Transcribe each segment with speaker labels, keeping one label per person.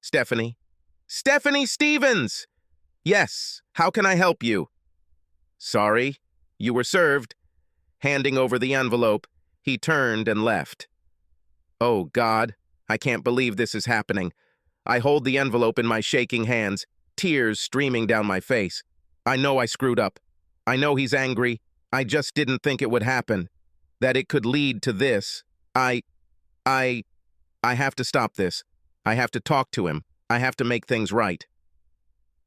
Speaker 1: Stephanie. Stephanie Stevens! Yes, how can I help you? Sorry, you were served. Handing over the envelope, he turned and left. Oh, God, I can't believe this is happening. I hold the envelope in my shaking hands, tears streaming down my face. I know I screwed up. I know he's angry. I just didn't think it would happen. That it could lead to this. I have to stop this. I have to talk to him. I have to make things right.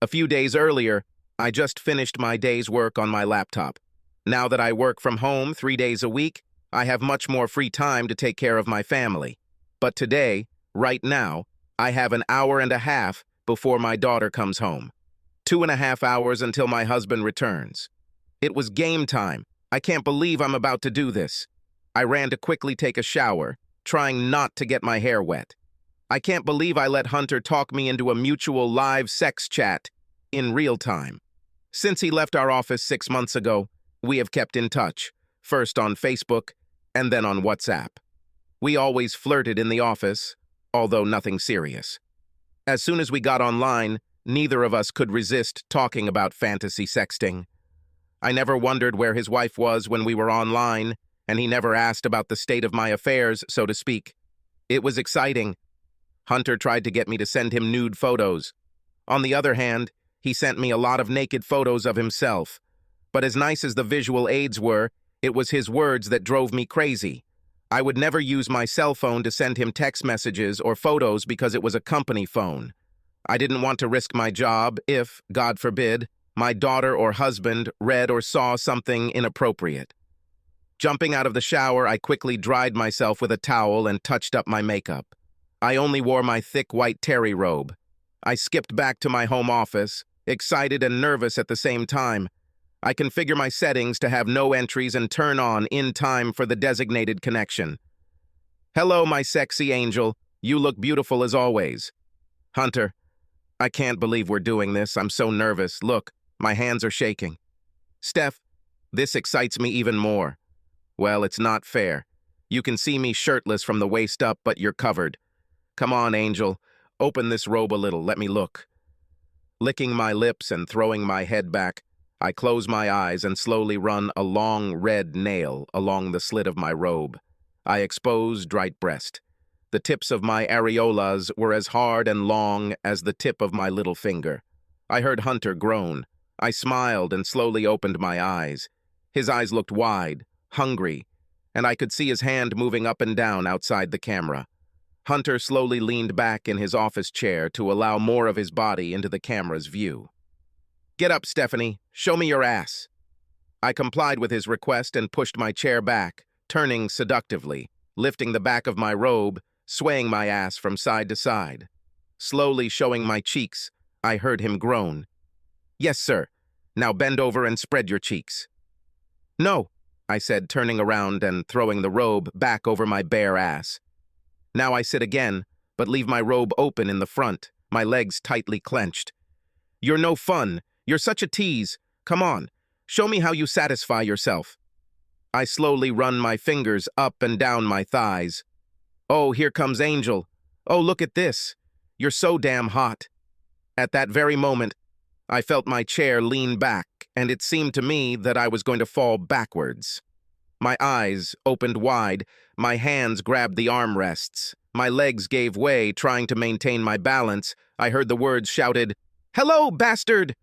Speaker 1: A few days earlier, I just finished my day's work on my laptop. Now that I work from home 3 days a week, I have much more free time to take care of my family. But today, right now, I have an hour and a half before my daughter comes home. 2.5 hours until my husband returns. It was game time. I can't believe I'm about to do this. I ran to quickly take a shower, trying not to get my hair wet. I can't believe I let Hunter talk me into a mutual live sex chat in real time. Since he left our office 6 months ago, we have kept in touch, first on Facebook and then on WhatsApp. We always flirted in the office, although nothing serious. As soon as we got online, neither of us could resist talking about fantasy sexting. I never wondered where his wife was when we were online, and he never asked about the state of my affairs, so to speak. It was exciting. Hunter tried to get me to send him nude photos. On the other hand, he sent me a lot of naked photos of himself. But as nice as the visual aids were, it was his words that drove me crazy. I would never use my cell phone to send him text messages or photos because it was a company phone. I didn't want to risk my job if, God forbid, my daughter or husband read or saw something inappropriate. Jumping out of the shower, I quickly dried myself with a towel and touched up my makeup. I only wore my thick white terry robe. I skipped back to my home office, excited and nervous at the same time. I configure my settings to have no entries and turn on in time for the designated connection. Hello, my sexy angel. You look beautiful as always. Hunter, I can't believe we're doing this. I'm so nervous. Look, my hands are shaking. Steph, this excites me even more. Well, it's not fair. You can see me shirtless from the waist up, but you're covered. Come on, angel. Open this robe a little. Let me look. Licking my lips and throwing my head back, I close my eyes and slowly run a long red nail along the slit of my robe. I exposed right breast. The tips of my areolas were as hard and long as the tip of my little finger. I heard Hunter groan. I smiled and slowly opened my eyes. His eyes looked wide, hungry, and I could see his hand moving up and down outside the camera. Hunter slowly leaned back in his office chair to allow more of his body into the camera's view. Get up, Stephanie. Show me your ass. I complied with his request and pushed my chair back, turning seductively, lifting the back of my robe, swaying my ass from side to side. Slowly showing my cheeks, I heard him groan. Yes, sir. Now bend over and spread your cheeks. No, I said, turning around and throwing the robe back over my bare ass. Now I sit again, but leave my robe open in the front, my legs tightly clenched. You're no fun. You're such a tease. Come on, show me how you satisfy yourself. I slowly run my fingers up and down my thighs. Oh, here comes Angel. Oh, look at this. You're so damn hot. At that very moment, I felt my chair lean back, and it seemed to me that I was going to fall backwards. My eyes opened wide, my hands grabbed the armrests. My legs gave way, trying to maintain my balance. I heard the words shouted, "Hello, bastard!"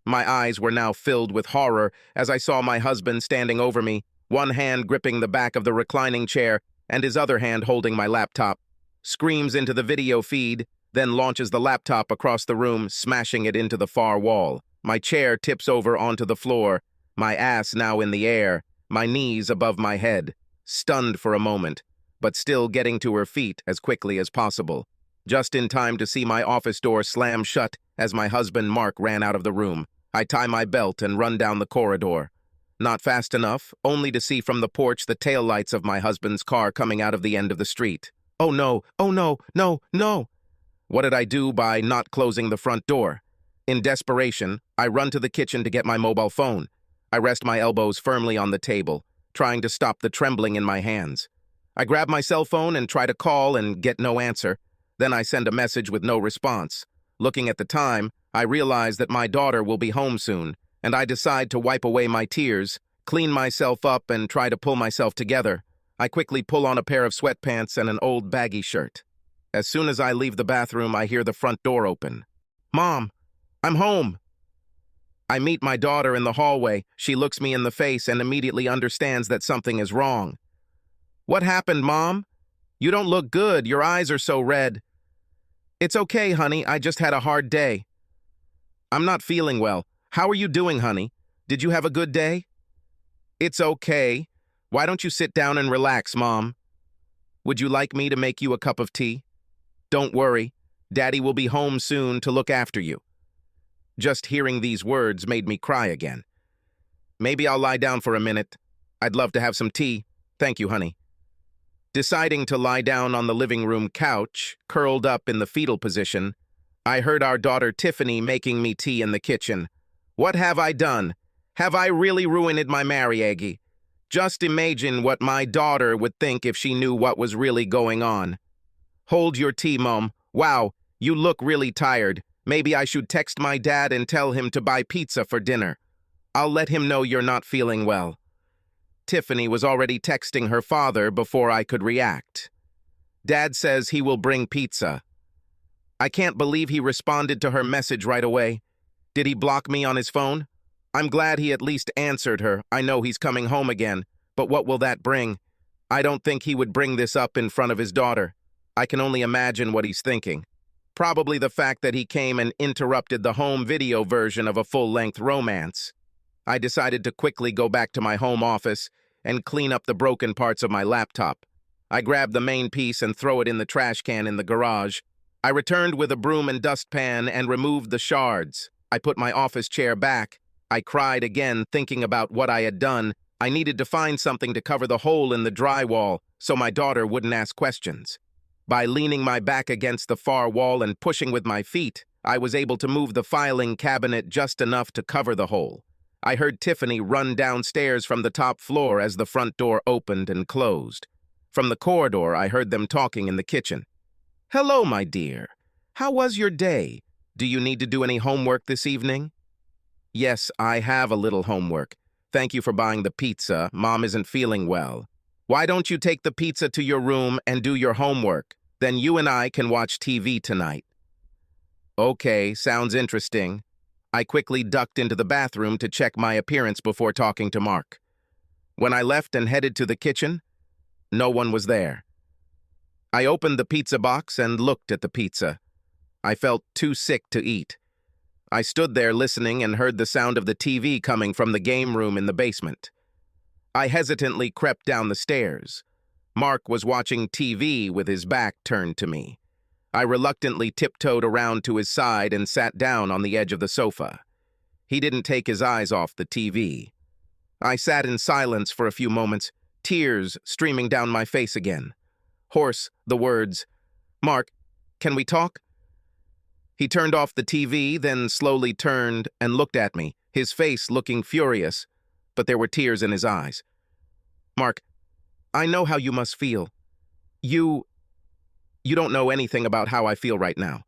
Speaker 1: My eyes were now filled with horror as I saw my husband standing over me, one hand gripping the back of the reclining chair and his other hand holding my laptop. Screams into the video feed, then launches the laptop across the room, smashing it into the far wall. My chair tips over onto the floor, my ass now in the air, my knees above my head, stunned for a moment, but still getting to her feet as quickly as possible. Just in time to see my office door slam shut as my husband Mark ran out of the room. I tie my belt and run down the corridor. Not fast enough, only to see from the porch the taillights of my husband's car coming out of the end of the street. Oh no, oh no, no, no! What did I do by not closing the front door? In desperation, I run to the kitchen to get my mobile phone. I rest my elbows firmly on the table, trying to stop the trembling in my hands. I grab my cell phone and try to call and get no answer. Then I send a message with no response. Looking at the time, I realize that my daughter will be home soon, and I decide to wipe away my tears, clean myself up, and try to pull myself together. I quickly pull on a pair of sweatpants and an old baggy shirt. As soon as I leave the bathroom, I hear the front door open. "Mom, I'm home." I meet my daughter in the hallway. She looks me in the face and immediately understands that something is wrong. "What happened, Mom? You don't look good. Your eyes are so red." "It's okay, honey. I just had a hard day." "I'm not feeling well. How are you doing, honey? Did you have a good day?" "It's okay. Why don't you sit down and relax, Mom? Would you like me to make you a cup of tea?" "Don't worry. Daddy will be home soon to look after you." Just hearing these words made me cry again. "Maybe I'll lie down for a minute. I'd love to have some tea. Thank you, honey." Deciding to lie down on the living room couch, curled up in the fetal position, I heard our daughter Tiffany making me tea in the kitchen. What have I done? Have I really ruined my marriage? Just imagine what my daughter would think if she knew what was really going on. "Hold your tea, Mom. Wow, you look really tired. Maybe I should text my dad and tell him to buy pizza for dinner. I'll let him know you're not feeling well." Tiffany was already texting her father before I could react. "Dad says he will bring pizza." I can't believe he responded to her message right away. Did he block me on his phone? I'm glad he at least answered her. I know he's coming home again, but what will that bring? I don't think he would bring this up in front of his daughter. I can only imagine what he's thinking. Probably the fact that he came and interrupted the home video version of a full-length romance. I decided to quickly go back to my home office and clean up the broken parts of my laptop. I grabbed the main piece and throw it in the trash can in the garage. I returned with a broom and dustpan and removed the shards. I put my office chair back. I cried again, thinking about what I had done. I needed to find something to cover the hole in the drywall so my daughter wouldn't ask questions. By leaning my back against the far wall and pushing with my feet, I was able to move the filing cabinet just enough to cover the hole. I heard Tiffany run downstairs from the top floor as the front door opened and closed. From the corridor, I heard them talking in the kitchen. "Hello, my dear. How was your day? Do you need to do any homework this evening?" "Yes, I have a little homework. Thank you for buying the pizza. Mom isn't feeling well. Why don't you take the pizza to your room and do your homework? Then you and I can watch TV tonight." "Okay, sounds interesting." I quickly ducked into the bathroom to check my appearance before talking to Mark. When I left and headed to the kitchen, no one was there. I opened the pizza box and looked at the pizza. I felt too sick to eat. I stood there listening and heard the sound of the TV coming from the game room in the basement. I hesitantly crept down the stairs. Mark was watching TV with his back turned to me. I reluctantly tiptoed around to his side and sat down on the edge of the sofa. He didn't take his eyes off the TV. I sat in silence for a few moments, tears streaming down my face again. Hoarse, the words, "Mark, can we talk?" He turned off the TV, then slowly turned and looked at me, his face looking furious, but there were tears in his eyes. "Mark, I know how you must feel. You don't know anything about how I feel right now."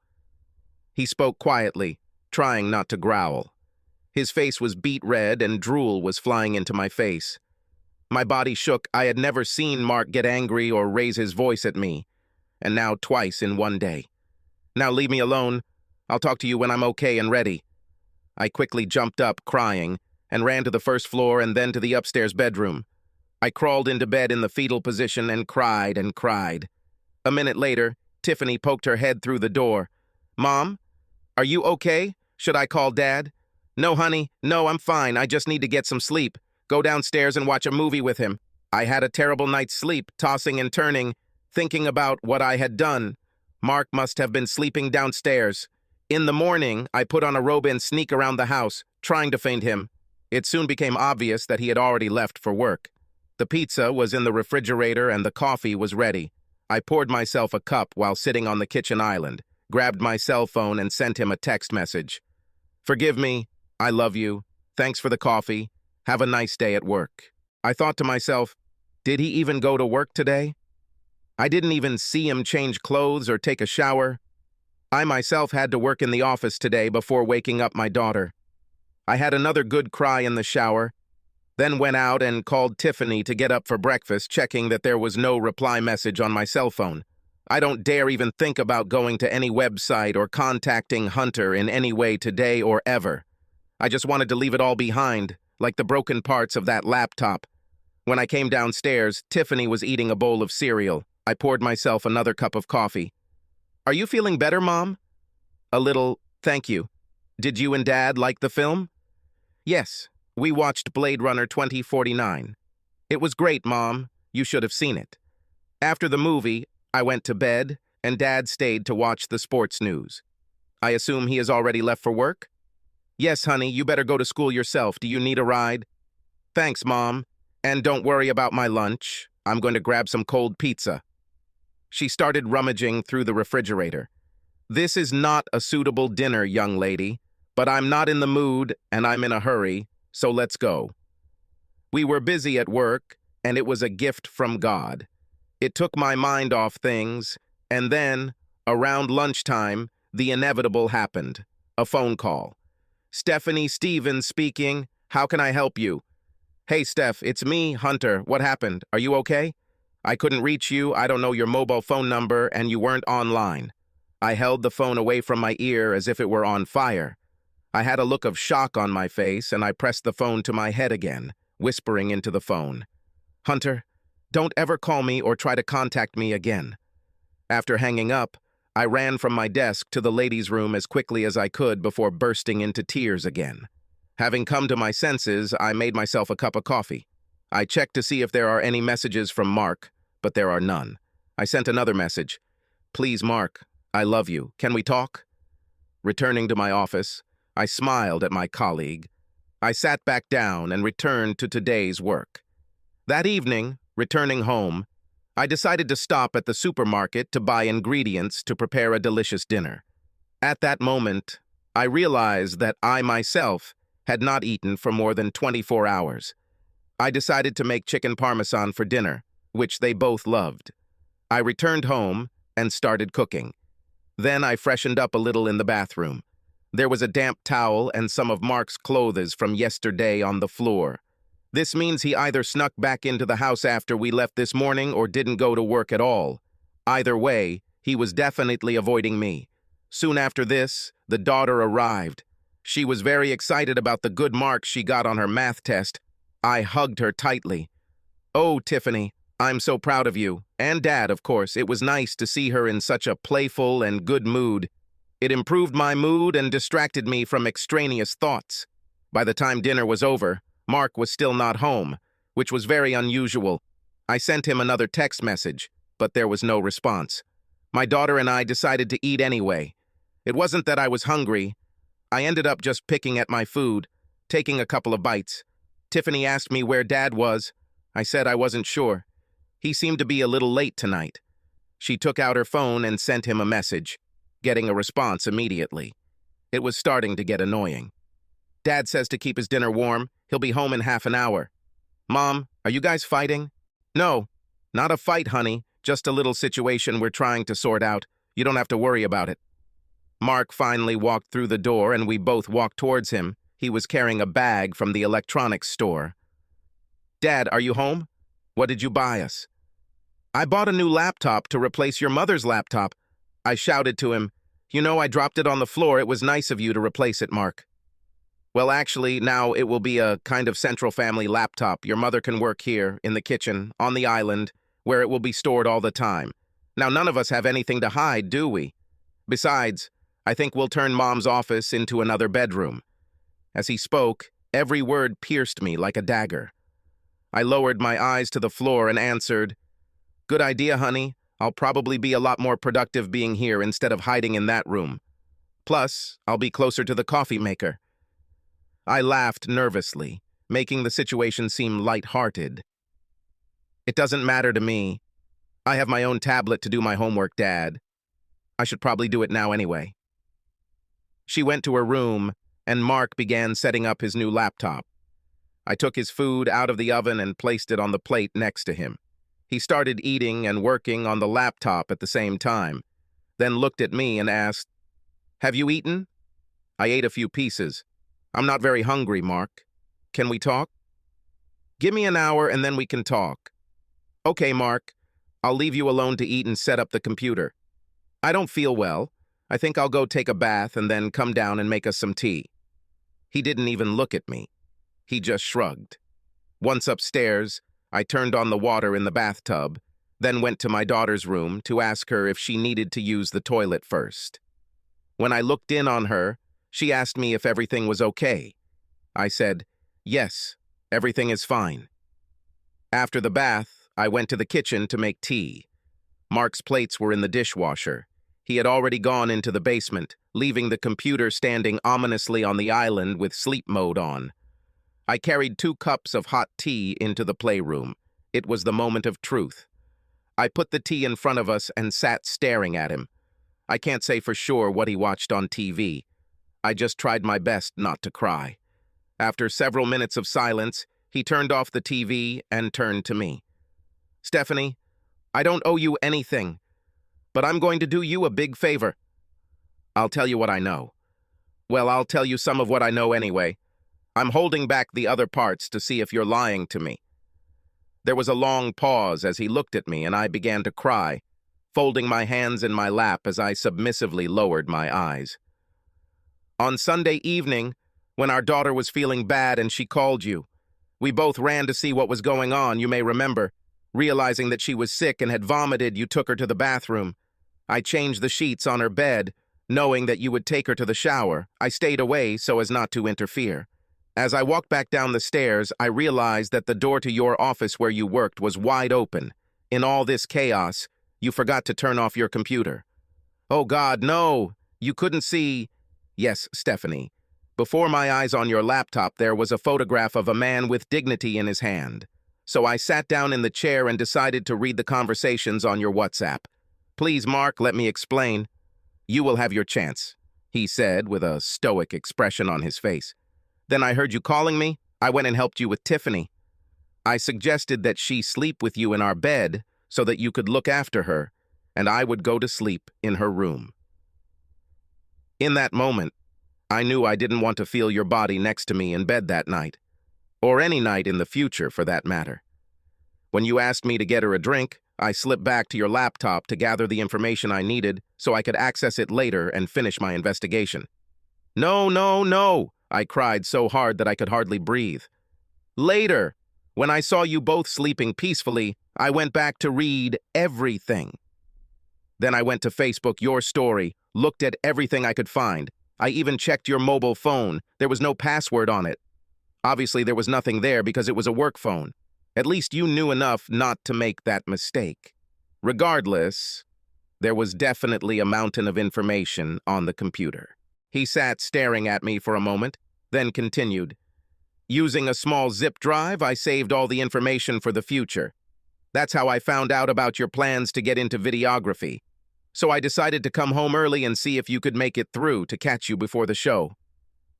Speaker 1: He spoke quietly, trying not to growl. His face was beet red and drool was flying into my face. My body shook. I had never seen Mark get angry or raise his voice at me, and now twice in one day. "Now leave me alone. I'll talk to you when I'm okay and ready." I quickly jumped up, crying, and ran to the first floor and then to the upstairs bedroom. I crawled into bed in the fetal position and cried and cried. A minute later, Tiffany poked her head through the door. "Mom, are you okay? Should I call Dad?" "No, honey. No, I'm fine. I just need to get some sleep. Go downstairs and watch a movie with him." I had a terrible night's sleep, tossing and turning, thinking about what I had done. Mark must have been sleeping downstairs. In the morning, I put on a robe and sneak around the house, trying to find him. It soon became obvious that he had already left for work. The pizza was in the refrigerator and the coffee was ready. I poured myself a cup while sitting on the kitchen island, grabbed my cell phone and sent him a text message. "Forgive me. I love you. Thanks for the coffee. Have a nice day at work." I thought to myself, did he even go to work today? I didn't even see him change clothes or take a shower. I myself had to work in the office today before waking up my daughter. I had another good cry in the shower, then went out and called Tiffany to get up for breakfast, checking that there was no reply message on my cell phone. I don't dare even think about going to any website or contacting Hunter in any way today or ever. I just wanted to leave it all behind, like the broken parts of that laptop. When I came downstairs, Tiffany was eating a bowl of cereal. I poured myself another cup of coffee. "Are you feeling better, Mom?" "A little, thank you. Did you and Dad like the film?" "Yes, we watched Blade Runner 2049. It was great, Mom. You should have seen it. After the movie, I went to bed, and Dad stayed to watch the sports news. I assume he has already left for work?" "Yes, honey, you better go to school yourself. Do you need a ride?" "Thanks, Mom. And don't worry about my lunch. I'm going to grab some cold pizza." She started rummaging through the refrigerator. "This is not a suitable dinner, young lady, but I'm not in the mood and I'm in a hurry, so let's go." We were busy at work, and it was a gift from God. It took my mind off things, and then, around lunchtime, the inevitable happened. A phone call. "Stephanie Stevens speaking. How can I help you?" "Hey, Steph, it's me, Hunter. What happened? Are you okay? I couldn't reach you, I don't know your mobile phone number, and you weren't online." I held the phone away from my ear as if it were on fire. I had a look of shock on my face, and I pressed the phone to my head again, whispering into the phone, "Hunter, don't ever call me or try to contact me again." After hanging up, I ran from my desk to the ladies' room as quickly as I could before bursting into tears again. Having come to my senses, I made myself a cup of coffee. I checked to see if there are any messages from Mark, but there are none. I sent another message. "Please, Mark, I love you. Can we talk?" Returning to my office, I smiled at my colleague. I sat back down and returned to today's work. That evening, returning home, I decided to stop at the supermarket to buy ingredients to prepare a delicious dinner. At that moment, I realized that I myself had not eaten for more than 24 hours. I decided to make chicken parmesan for dinner, which they both loved. I returned home and started cooking. Then I freshened up a little in the bathroom. There was a damp towel and some of Mark's clothes from yesterday on the floor. This means he either snuck back into the house after we left this morning or didn't go to work at all. Either way, he was definitely avoiding me. Soon after this, the daughter arrived. She was very excited about the good marks she got on her math test. I hugged her tightly. "Oh, Tiffany, I'm so proud of you. And Dad, of course. It was nice to see her in such a playful and good mood. It improved my mood and distracted me from extraneous thoughts." By the time dinner was over, Mark was still not home, which was very unusual. I sent him another text message, but there was no response. My daughter and I decided to eat anyway. It wasn't that I was hungry. I ended up just picking at my food, taking a couple of bites. Tiffany asked me where Dad was. I said I wasn't sure. He seemed to be a little late tonight. She took out her phone and sent him a message, getting a response immediately. It was starting to get annoying. "Dad says to keep his dinner warm. He'll be home in half an hour." "Mom, are you guys fighting?" "No, not a fight, honey. Just a little situation we're trying to sort out. You don't have to worry about it." Mark finally walked through the door and we both walked towards him. He was carrying a bag from the electronics store. "Dad, are you home? What did you buy us?" "I bought a new laptop to replace your mother's laptop." I shouted to him, "You know, I dropped it on the floor. It was nice of you to replace it, Mark." "Well, actually, now it will be a kind of central family laptop. Your mother can work here, in the kitchen, on the island, where it will be stored all the time. Now, none of us have anything to hide, do we? Besides, I think we'll turn Mom's office into another bedroom." As he spoke, every word pierced me like a dagger. I lowered my eyes to the floor and answered, "Good idea, honey. I'll probably be a lot more productive being here instead of hiding in that room. Plus, I'll be closer to the coffee maker." I laughed nervously, making the situation seem light-hearted. "It doesn't matter to me. I have my own tablet to do my homework, Dad. I should probably do it now anyway." She went to her room, and Mark began setting up his new laptop. I took his food out of the oven and placed it on the plate next to him. He started eating and working on the laptop at the same time, then looked at me and asked, "Have you eaten?" I ate a few pieces. "I'm not very hungry, Mark. Can we talk?" "Give me an hour and then we can talk." "Okay, Mark. I'll leave you alone to eat and set up the computer. I don't feel well. I think I'll go take a bath and then come down and make us some tea." He didn't even look at me. He just shrugged. Once upstairs, I turned on the water in the bathtub, then went to my daughter's room to ask her if she needed to use the toilet first. When I looked in on her, she asked me if everything was okay. I said, "Yes, everything is fine." After the bath, I went to the kitchen to make tea. Mark's plates were in the dishwasher. He had already gone into the basement, leaving the computer standing ominously on the island with sleep mode on. I carried 2 cups of hot tea into the playroom. It was the moment of truth. I put the tea in front of us and sat staring at him. I can't say for sure what he watched on TV. I just tried my best not to cry. After several minutes of silence, he turned off the TV and turned to me. "Stephanie, I don't owe you anything, but I'm going to do you a big favor. I'll tell you what I know. Well, I'll tell you some of what I know anyway. I'm holding back the other parts to see if you're lying to me." There was a long pause as he looked at me, and I began to cry, folding my hands in my lap as I submissively lowered my eyes. "On Sunday evening, when our daughter was feeling bad and she called you, we both ran to see what was going on, you may remember. Realizing that she was sick and had vomited, you took her to the bathroom. I changed the sheets on her bed, knowing that you would take her to the shower. I stayed away so as not to interfere. As I walked back down the stairs, I realized that the door to your office where you worked was wide open. In all this chaos, you forgot to turn off your computer." "Oh God, no! You couldn't see—" "Yes, Stephanie. Before my eyes on your laptop, there was a photograph of a man with dignity in his hand. So I sat down in the chair and decided to read the conversations on your WhatsApp. Please, Mark, let me explain." "You will have your chance," he said with a stoic expression on his face. "Then I heard you calling me. I went and helped you with Tiffany. I suggested that she sleep with you in our bed so that you could look after her, and I would go to sleep in her room." In that moment, I knew I didn't want to feel your body next to me in bed that night, or any night in the future for that matter. When you asked me to get her a drink, I slipped back to your laptop to gather the information I needed so I could access it later and finish my investigation. "No, no, no!" I cried so hard that I could hardly breathe. "Later, when I saw you both sleeping peacefully, I went back to read everything. Then I went to Facebook, your story, looked at everything I could find. I even checked your mobile phone. There was no password on it. Obviously, there was nothing there because it was a work phone. At least you knew enough not to make that mistake. Regardless, there was definitely a mountain of information on the computer." He sat staring at me for a moment, then continued. "Using a small zip drive, I saved all the information for the future. That's how I found out about your plans to get into videography. So I decided to come home early and see if you could make it through to catch you before the show.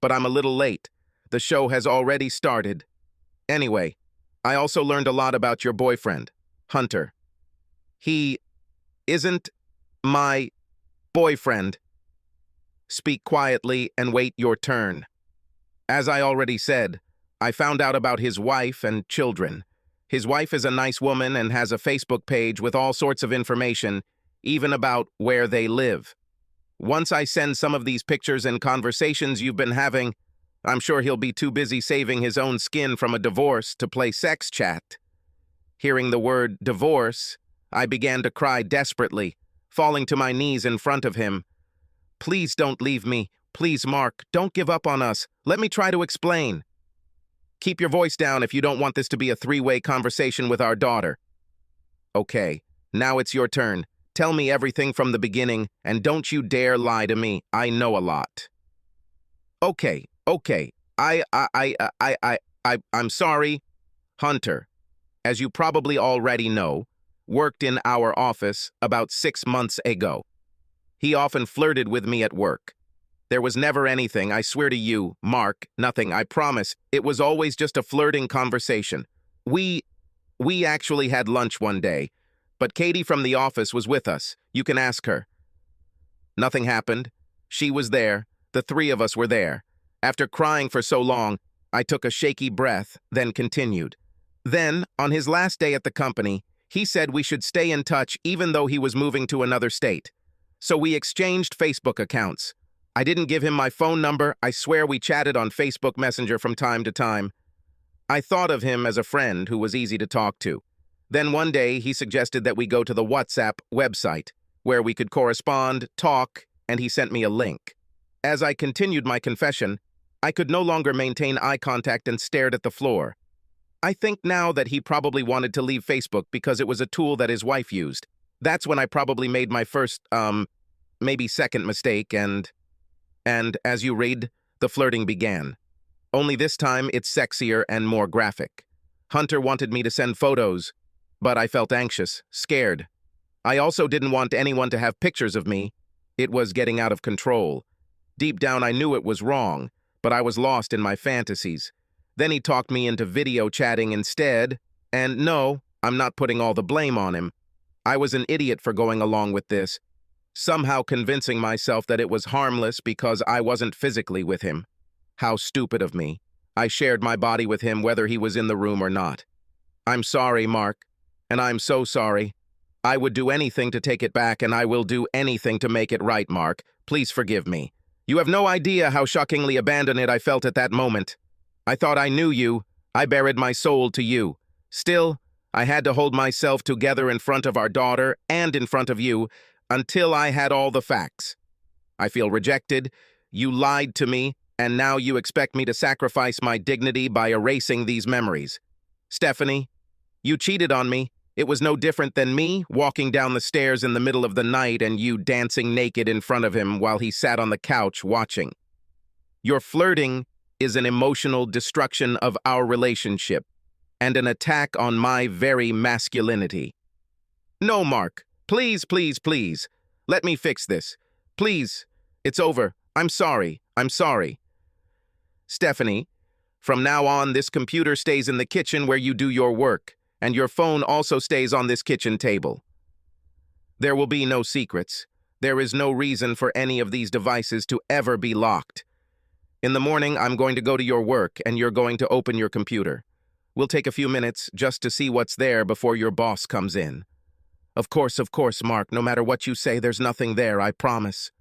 Speaker 1: But I'm a little late. The show has already started. Anyway, I also learned a lot about your boyfriend, Hunter. He isn't my boyfriend. Speak quietly and wait your turn. As I already said, I found out about his wife and children. His wife is a nice woman and has a Facebook page with all sorts of information, even about where they live. Once I send some of these pictures and conversations you've been having, I'm sure he'll be too busy saving his own skin from a divorce to play sex chat." Hearing the word divorce, I began to cry desperately, falling to my knees in front of him. "Please don't leave me. Please, Mark, don't give up on us. Let me try to explain." "Keep your voice down if you don't want this to be a 3-way conversation with our daughter." "Okay, now it's your turn. Tell me everything from the beginning, and don't you dare lie to me. I know a lot." Okay. I'm sorry. Hunter, as you probably already know, worked in our office about 6 months ago. He often flirted with me at work. There was never anything, I swear to you, Mark, nothing, I promise. It was always just a flirting conversation. We We actually had lunch one day, but Katie from the office was with us. You can ask her. Nothing happened. She was there. The three of us were there. After crying for so long, I took a shaky breath, then continued. Then, on his last day at the company, he said we should stay in touch even though he was moving to another state. So we exchanged Facebook accounts. I didn't give him my phone number. I swear we chatted on Facebook Messenger from time to time. I thought of him as a friend who was easy to talk to. Then one day he suggested that we go to the WhatsApp website, where we could correspond, talk, and he sent me a link. As I continued my confession, I could no longer maintain eye contact and stared at the floor. I think now that he probably wanted to leave Facebook because it was a tool that his wife used. That's when I probably made my first, maybe second mistake, and as you read, the flirting began. Only this time it's sexier and more graphic. Hunter wanted me to send photos, but I felt anxious, scared. I also didn't want anyone to have pictures of me. It was getting out of control. Deep down I knew it was wrong, but I was lost in my fantasies. Then he talked me into video chatting instead, and no, I'm not putting all the blame on him. I was an idiot for going along with this, somehow convincing myself that it was harmless because I wasn't physically with him. How stupid of me. I shared my body with him whether he was in the room or not. I'm sorry, Mark, and I'm so sorry. I would do anything to take it back, and I will do anything to make it right, Mark. Please forgive me. You have no idea how shockingly abandoned I felt at that moment. I thought I knew you. I buried my soul to you. Still, I had to hold myself together in front of our daughter and in front of you until I had all the facts. I feel rejected. You lied to me, and now you expect me to sacrifice my dignity by erasing these memories. Stephanie, you cheated on me. It was no different than me walking down the stairs in the middle of the night and you dancing naked in front of him while he sat on the couch watching. Your flirting is an emotional destruction of our relationship and an attack on my very masculinity. No, Mark. Please, please, please. Let me fix this. Please. It's over. I'm sorry. I'm sorry. Stephanie, from now on, this computer stays in the kitchen where you do your work, and your phone also stays on this kitchen table. There will be no secrets. There is no reason for any of these devices to ever be locked. In the morning, I'm going to go to your work, and you're going to open your computer. We'll take a few minutes just to see what's there before your boss comes in. Of course, Mark, no matter what you say, there's nothing there, I promise.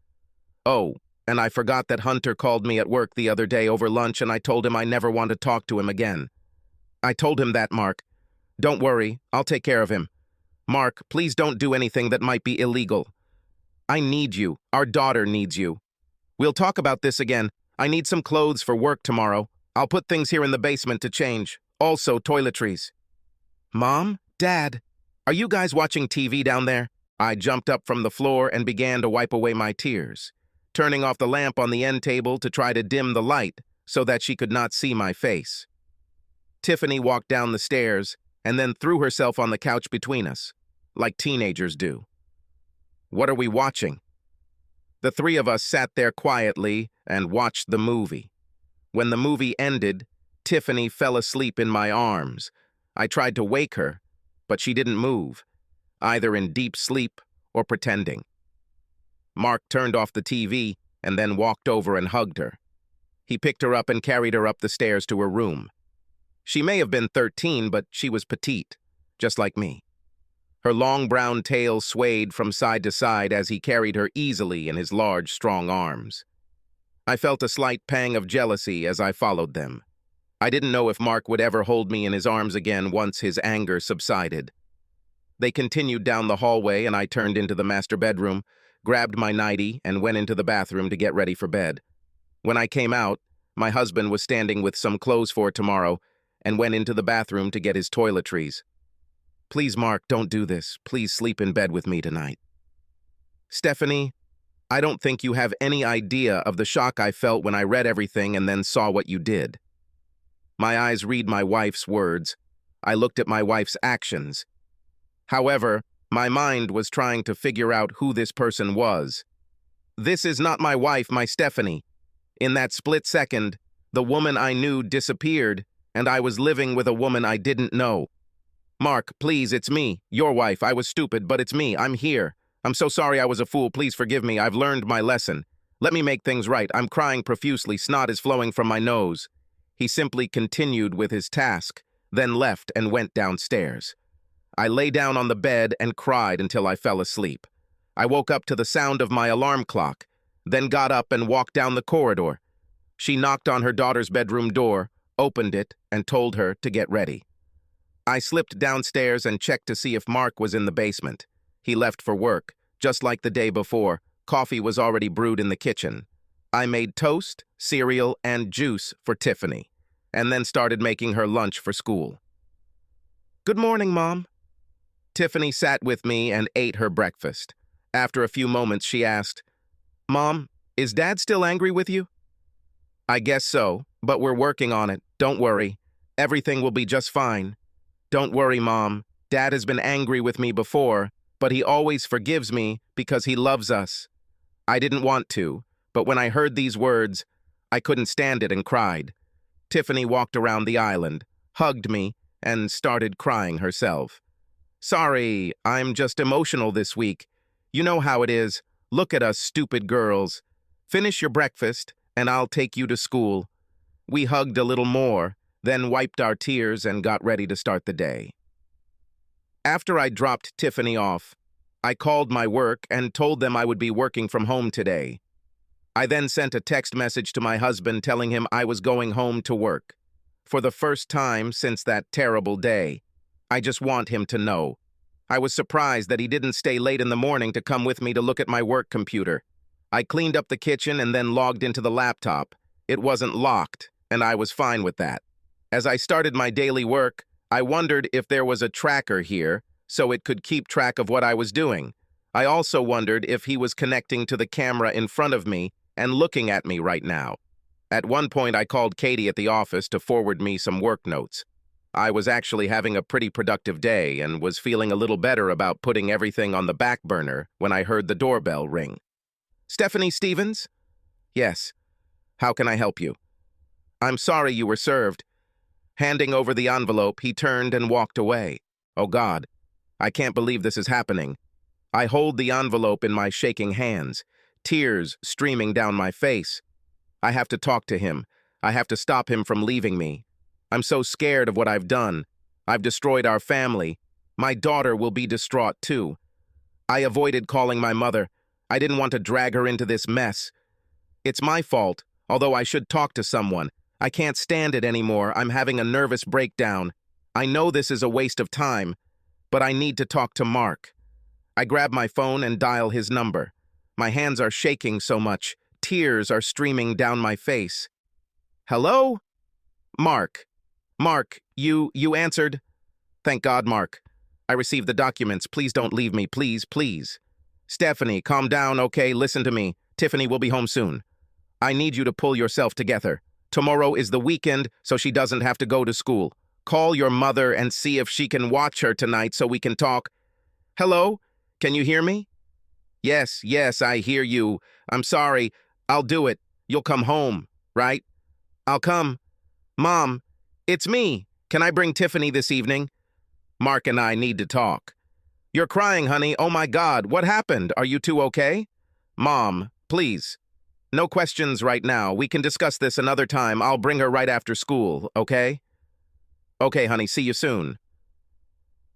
Speaker 1: Oh, and I forgot that Hunter called me at work the other day over lunch, and I told him I never want to talk to him again. I told him that, Mark. Don't worry, I'll take care of him. Mark, please don't do anything that might be illegal. I need you. Our daughter needs you. We'll talk about this again. I need some clothes for work tomorrow. I'll put things here in the basement to change. Also, toiletries. Mom? Dad? Are you guys watching TV down there? I jumped up from the floor and began to wipe away my tears, turning off the lamp on the end table to try to dim the light so that she could not see my face. Tiffany walked down the stairs and then threw herself on the couch between us, like teenagers do. What are we watching? The three of us sat there quietly and watched the movie. When the movie ended, Tiffany fell asleep in my arms. I tried to wake her, but she didn't move, either in deep sleep or pretending. Mark turned off the TV and then walked over and hugged her. He picked her up and carried her up the stairs to her room. She may have been 13, but she was petite, just like me. Her long brown tail swayed from side to side as he carried her easily in his large, strong arms. I felt a slight pang of jealousy as I followed them. I didn't know if Mark would ever hold me in his arms again once his anger subsided. They continued down the hallway and I turned into the master bedroom, grabbed my nightie, and went into the bathroom to get ready for bed. When I came out, my husband was standing with some clothes for tomorrow and went into the bathroom to get his toiletries. Please, Mark, don't do this. Please sleep in bed with me tonight. Stephanie, I don't think you have any idea of the shock I felt when I read everything and then saw what you did. My eyes read my wife's words. I looked at my wife's actions. However, my mind was trying to figure out who this person was. This is not my wife, my Stephanie. In that split second, the woman I knew disappeared, and I was living with a woman I didn't know. Mark, please, it's me, your wife. I was stupid, but it's me. I'm here. I'm so sorry I was a fool. Please forgive me. I've learned my lesson. Let me make things right. I'm crying profusely. Snot is flowing from my nose. He simply continued with his task, then left and went downstairs. I lay down on the bed and cried until I fell asleep. I woke up to the sound of my alarm clock, then got up and walked down the corridor. She knocked on her daughter's bedroom door, opened it, and told her to get ready. I slipped downstairs and checked to see if Mark was in the basement. He left for work. Just like the day before, coffee was already brewed in the kitchen. I made toast, cereal, and juice for Tiffany, and then started making her lunch for school. "Good morning, Mom." Tiffany sat with me and ate her breakfast. After a few moments, she asked, "Mom, is Dad still angry with you?" "I guess so, but we're working on it. Don't worry. Everything will be just fine." "Don't worry, Mom. Dad has been angry with me before, but he always forgives me because he loves us." I didn't want to, but when I heard these words, I couldn't stand it and cried. Tiffany walked around the island, hugged me, and started crying herself. "Sorry, I'm just emotional this week. You know how it is. Look at us, stupid girls. Finish your breakfast, and I'll take you to school." We hugged a little more, then wiped our tears and got ready to start the day. After I dropped Tiffany off, I called my work and told them I would be working from home today. I then sent a text message to my husband telling him I was going home to work. For the first time since that terrible day, I just want him to know. I was surprised that he didn't stay late in the morning to come with me to look at my work computer. I cleaned up the kitchen and then logged into the laptop. It wasn't locked, and I was fine with that. As I started my daily work, I wondered if there was a tracker here so it could keep track of what I was doing. I also wondered if he was connecting to the camera in front of me and looking at me right now. At one point, I called Katie at the office to forward me some work notes. I was actually having a pretty productive day and was feeling a little better about putting everything on the back burner when I heard the doorbell ring. "Stephanie Stevens?" "Yes. How can I help you?" "I'm sorry you were served." Handing over the envelope, he turned and walked away. Oh God, I can't believe this is happening. I hold the envelope in my shaking hands, tears streaming down my face. I have to talk to him. I have to stop him from leaving me. I'm so scared of what I've done. I've destroyed our family. My daughter will be distraught too. I avoided calling my mother. I didn't want to drag her into this mess. It's my fault, although I should talk to someone. I can't stand it anymore. I'm having a nervous breakdown. I know this is a waste of time, but I need to talk to Mark. I grab my phone and dial his number. My hands are shaking so much. Tears are streaming down my face. "Hello? Mark. Mark, you answered?" "Thank God, Mark. I received the documents. Please don't leave me. Please, please." "Stephanie, calm down, okay? Listen to me. Tiffany will be home soon. I need you to pull yourself together. Tomorrow is the weekend, so she doesn't have to go to school. Call your mother and see if she can watch her tonight so we can talk." "Hello? Can you hear me?" Yes, I hear you. I'm sorry. I'll do it. You'll come home, right?" "I'll come." "Mom, it's me. Can I bring Tiffany this evening?" "Mark and I need to talk." "You're crying, honey. Oh my God, what happened? Are you two okay?" "Mom, please. No questions right now. We can discuss this another time. I'll bring her right after school, okay?" "Okay, honey, see you soon."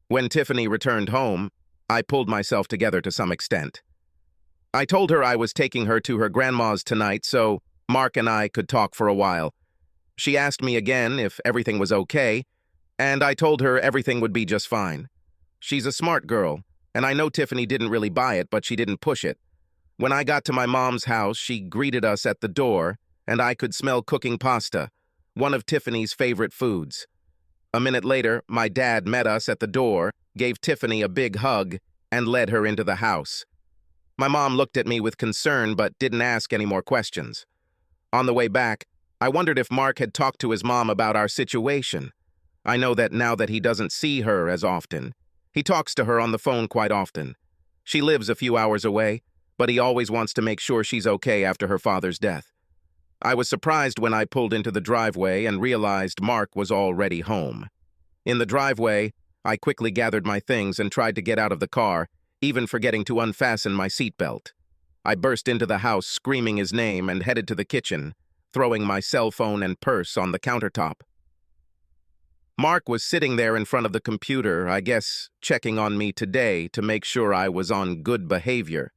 Speaker 1: When Tiffany returned home, I pulled myself together to some extent. I told her I was taking her to her grandma's tonight so Mark and I could talk for a while. She asked me again if everything was okay, and I told her everything would be just fine. She's a smart girl, and I know Tiffany didn't really buy it, but she didn't push it. When I got to my mom's house, she greeted us at the door, and I could smell cooking pasta, one of Tiffany's favorite foods. A minute later, my dad met us at the door, gave Tiffany a big hug, and led her into the house. My mom looked at me with concern but didn't ask any more questions. On the way back, I wondered if Mark had talked to his mom about our situation. I know that now that he doesn't see her as often. He talks to her on the phone quite often. She lives a few hours away, but he always wants to make sure she's okay after her father's death. I was surprised when I pulled into the driveway and realized Mark was already home. In the driveway, I quickly gathered my things and tried to get out of the car, even forgetting to unfasten my seatbelt. I burst into the house screaming his name and headed to the kitchen, throwing my cell phone and purse on the countertop. Mark was sitting there in front of the computer, I guess checking on me today to make sure I was on good behavior.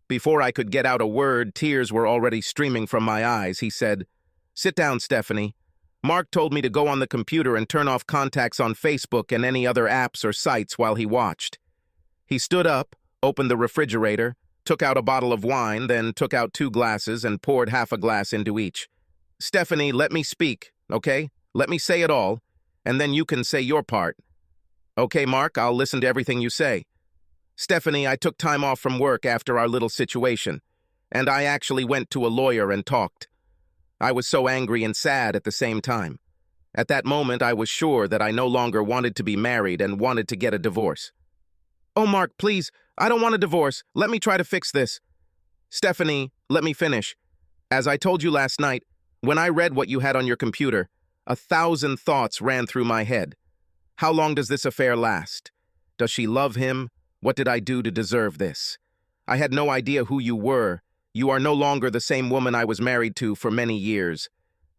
Speaker 1: Before I could get out a word, tears were already streaming from my eyes. He said, "Sit down, Stephanie. Mark told me to go on the computer and turn off contacts on Facebook and any other apps or sites while he watched." He stood up, opened the refrigerator, took out a bottle of wine, then took out 2 glasses and poured half a glass into each. "Stephanie, let me speak, okay? Let me say it all, and then you can say your part." "Okay, Mark, I'll listen to everything you say." "Stephanie, I took time off from work after our little situation, and I actually went to a lawyer and talked. I was so angry and sad at the same time. At that moment, I was sure that I no longer wanted to be married and wanted to get a divorce." "Oh, Mark, please, I don't want a divorce. Let me try to fix this." "Stephanie, let me finish. As I told you last night, when I read what you had on your computer, 1,000 thoughts ran through my head. How long does this affair last? Does she love him? What did I do to deserve this? I had no idea who you were. You are no longer the same woman I was married to for many years.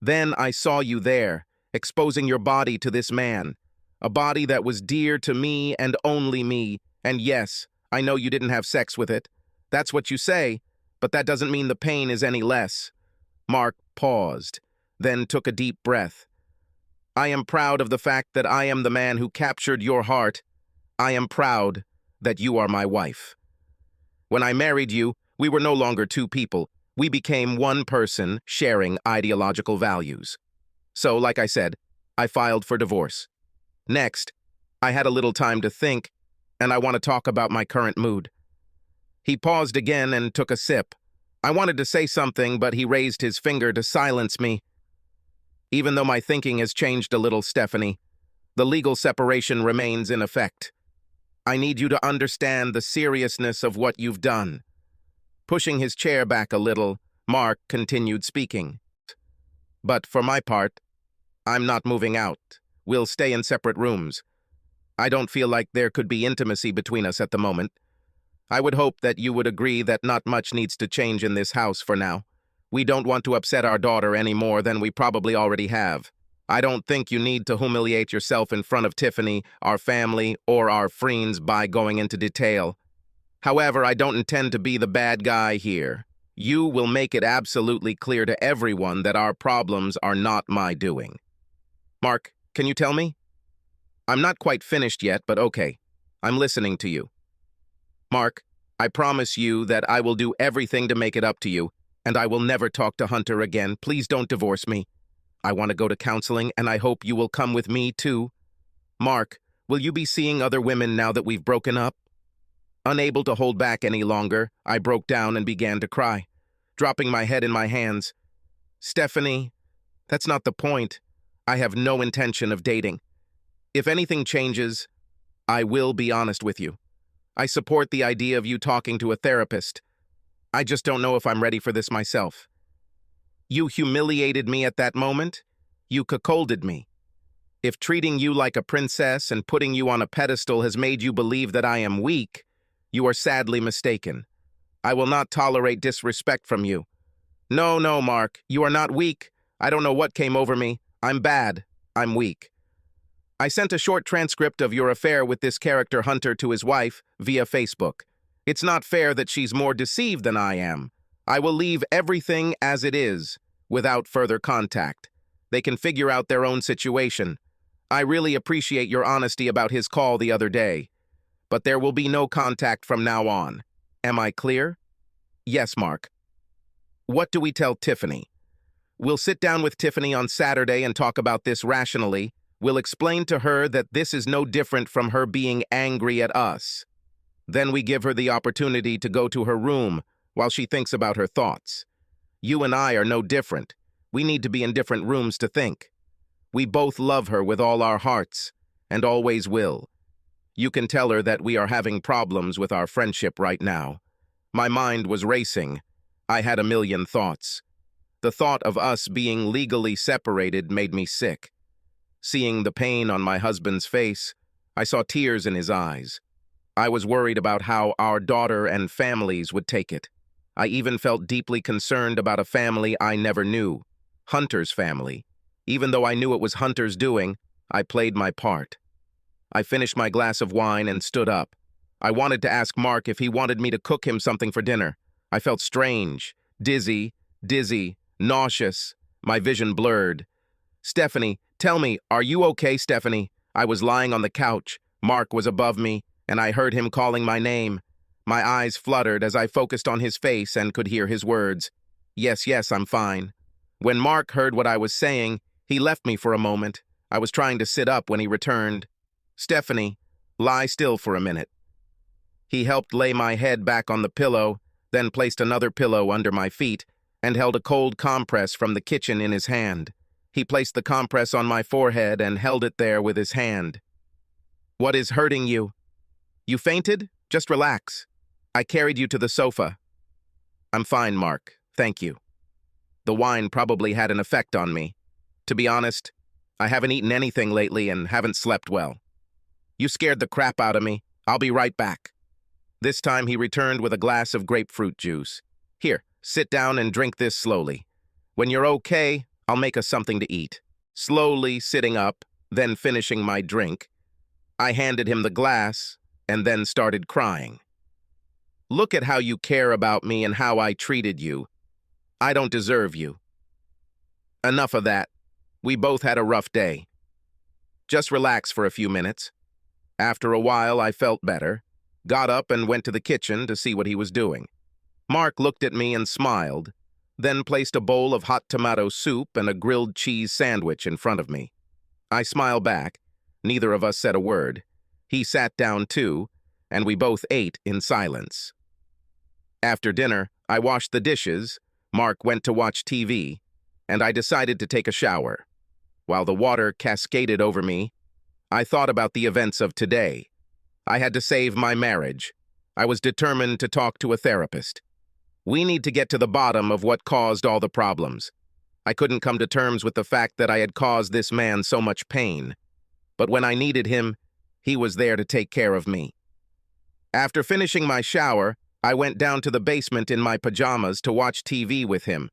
Speaker 1: Then I saw you there, exposing your body to this man, a body that was dear to me and only me. And yes, I know you didn't have sex with it. That's what you say, but that doesn't mean the pain is any less." Mark paused, then took a deep breath. "I am proud of the fact that I am the man who captured your heart. I am proud that you are my wife. When I married you, we were no longer 2 people. We became one person sharing ideological values. So, like I said, I filed for divorce. Next, I had a little time to think, and I want to talk about my current mood." He paused again and took a sip. I wanted to say something, but he raised his finger to silence me. "Even though my thinking has changed a little, Stephanie, the legal separation remains in effect. I need you to understand the seriousness of what you've done." Pushing his chair back a little, Mark continued speaking. "But for my part, I'm not moving out. We'll stay in separate rooms. I don't feel like there could be intimacy between us at the moment. I would hope that you would agree that not much needs to change in this house for now. We don't want to upset our daughter any more than we probably already have. I don't think you need to humiliate yourself in front of Tiffany, our family, or our friends by going into detail. However, I don't intend to be the bad guy here. You will make it absolutely clear to everyone that our problems are not my doing." "Mark, can you tell me?" "I'm not quite finished yet, but okay. I'm listening to you." "Mark, I promise you that I will do everything to make it up to you, and I will never talk to Hunter again. Please don't divorce me. I want to go to counseling, and I hope you will come with me, too. Mark, will you be seeing other women now that we've broken up?" Unable to hold back any longer, I broke down and began to cry, dropping my head in my hands. "Stephanie, that's not the point. I have no intention of dating. If anything changes, I will be honest with you. I support the idea of you talking to a therapist. I just don't know if I'm ready for this myself. You humiliated me at that moment. You cuckolded me. If treating you like a princess and putting you on a pedestal has made you believe that I am weak, you are sadly mistaken. I will not tolerate disrespect from you. No, Mark, you are not weak. I don't know what came over me. I'm bad. I'm weak. I sent a short transcript of your affair with this character Hunter to his wife via Facebook. It's not fair that she's more deceived than I am. I will leave everything as it is, without further contact. They can figure out their own situation. I really appreciate your honesty about his call the other day. But there will be no contact from now on. Am I clear?" "Yes, Mark." "What do we tell Tiffany?" "We'll sit down with Tiffany on Saturday and talk about this rationally. We'll explain to her that this is no different from her being angry at us. Then we give her the opportunity to go to her room while she thinks about her thoughts. You and I are no different. We need to be in different rooms to think. We both love her with all our hearts, and always will. You can tell her that we are having problems with our friendship right now. My mind was racing. I had a million thoughts. The thought of us being legally separated made me sick. Seeing the pain on my husband's face, I saw tears in his eyes. I was worried about how our daughter and families would take it. I even felt deeply concerned about a family I never knew, Hunter's family. Even though I knew it was Hunter's doing, I played my part. I finished my glass of wine and stood up. I wanted to ask Mark if he wanted me to cook him something for dinner. I felt strange, dizzy, nauseous. My vision blurred. "Stephanie, tell me, are you okay, Stephanie?" I was lying on the couch. Mark was above me, and I heard him calling my name. My eyes fluttered as I focused on his face and could hear his words. Yes, I'm fine." When Mark heard what I was saying, he left me for a moment. I was trying to sit up when he returned. "Stephanie, lie still for a minute." He helped lay my head back on the pillow, then placed another pillow under my feet and held a cold compress from the kitchen in his hand. He placed the compress on my forehead and held it there with his hand. "What is hurting you? You fainted? Just relax. I carried you to the sofa." "I'm fine, Mark. Thank you." The wine probably had an effect on me. To be honest, I haven't eaten anything lately and haven't slept well. "You scared the crap out of me. I'll be right back." This time he returned with a glass of grapefruit juice. "Here, sit down and drink this slowly. When you're okay, I'll make us something to eat." Slowly sitting up, then finishing my drink, I handed him the glass and then started crying. "Look at how you care about me and how I treated you. I don't deserve you." "Enough of that. We both had a rough day. Just relax for a few minutes." After a while, I felt better, got up and went to the kitchen to see what he was doing. Mark looked at me and smiled, then placed a bowl of hot tomato soup and a grilled cheese sandwich in front of me. I smiled back. Neither of us said a word. He sat down too, and we both ate in silence. After dinner, I washed the dishes, Mark went to watch TV, and I decided to take a shower. While the water cascaded over me, I thought about the events of today. I had to save my marriage. I was determined to talk to a therapist. We need to get to the bottom of what caused all the problems. I couldn't come to terms with the fact that I had caused this man so much pain. But when I needed him, he was there to take care of me. After finishing my shower, I went down to the basement in my pajamas to watch TV with him.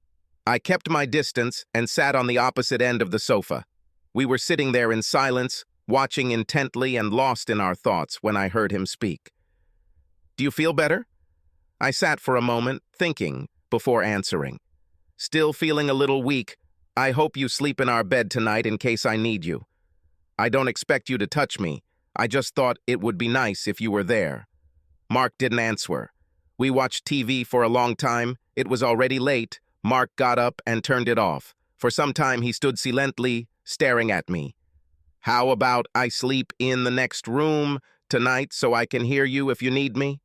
Speaker 1: I kept my distance and sat on the opposite end of the sofa. We were sitting there in silence, watching intently and lost in our thoughts when I heard him speak. "Do you feel better?" I sat for a moment, thinking, before answering. "Still feeling a little weak. I hope you sleep in our bed tonight in case I need you. I don't expect you to touch me. I just thought it would be nice if you were there." Mark didn't answer. We watched TV for a long time. It was already late. Mark got up and turned it off. For some time he stood silently, staring at me. "How about I sleep in the next room tonight so I can hear you if you need me?"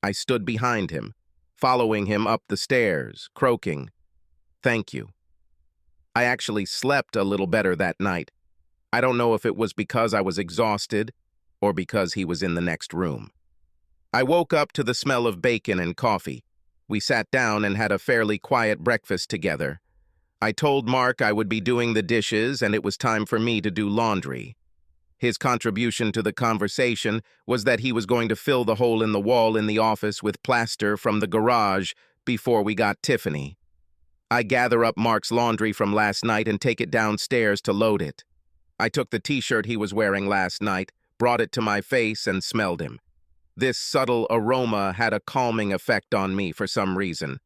Speaker 1: I stood behind him, following him up the stairs, croaking, "Thank you." I actually slept a little better that night. I don't know if it was because I was exhausted or because he was in the next room. I woke up to the smell of bacon and coffee. We sat down and had a fairly quiet breakfast together. I told Mark I would be doing the dishes and it was time for me to do laundry. His contribution to the conversation was that he was going to fill the hole in the wall in the office with plaster from the garage before we got Tiffany. I gather up Mark's laundry from last night and take it downstairs to load it. I took the t-shirt he was wearing last night, brought it to my face, and smelled him. This subtle aroma had a calming effect on me for some reason.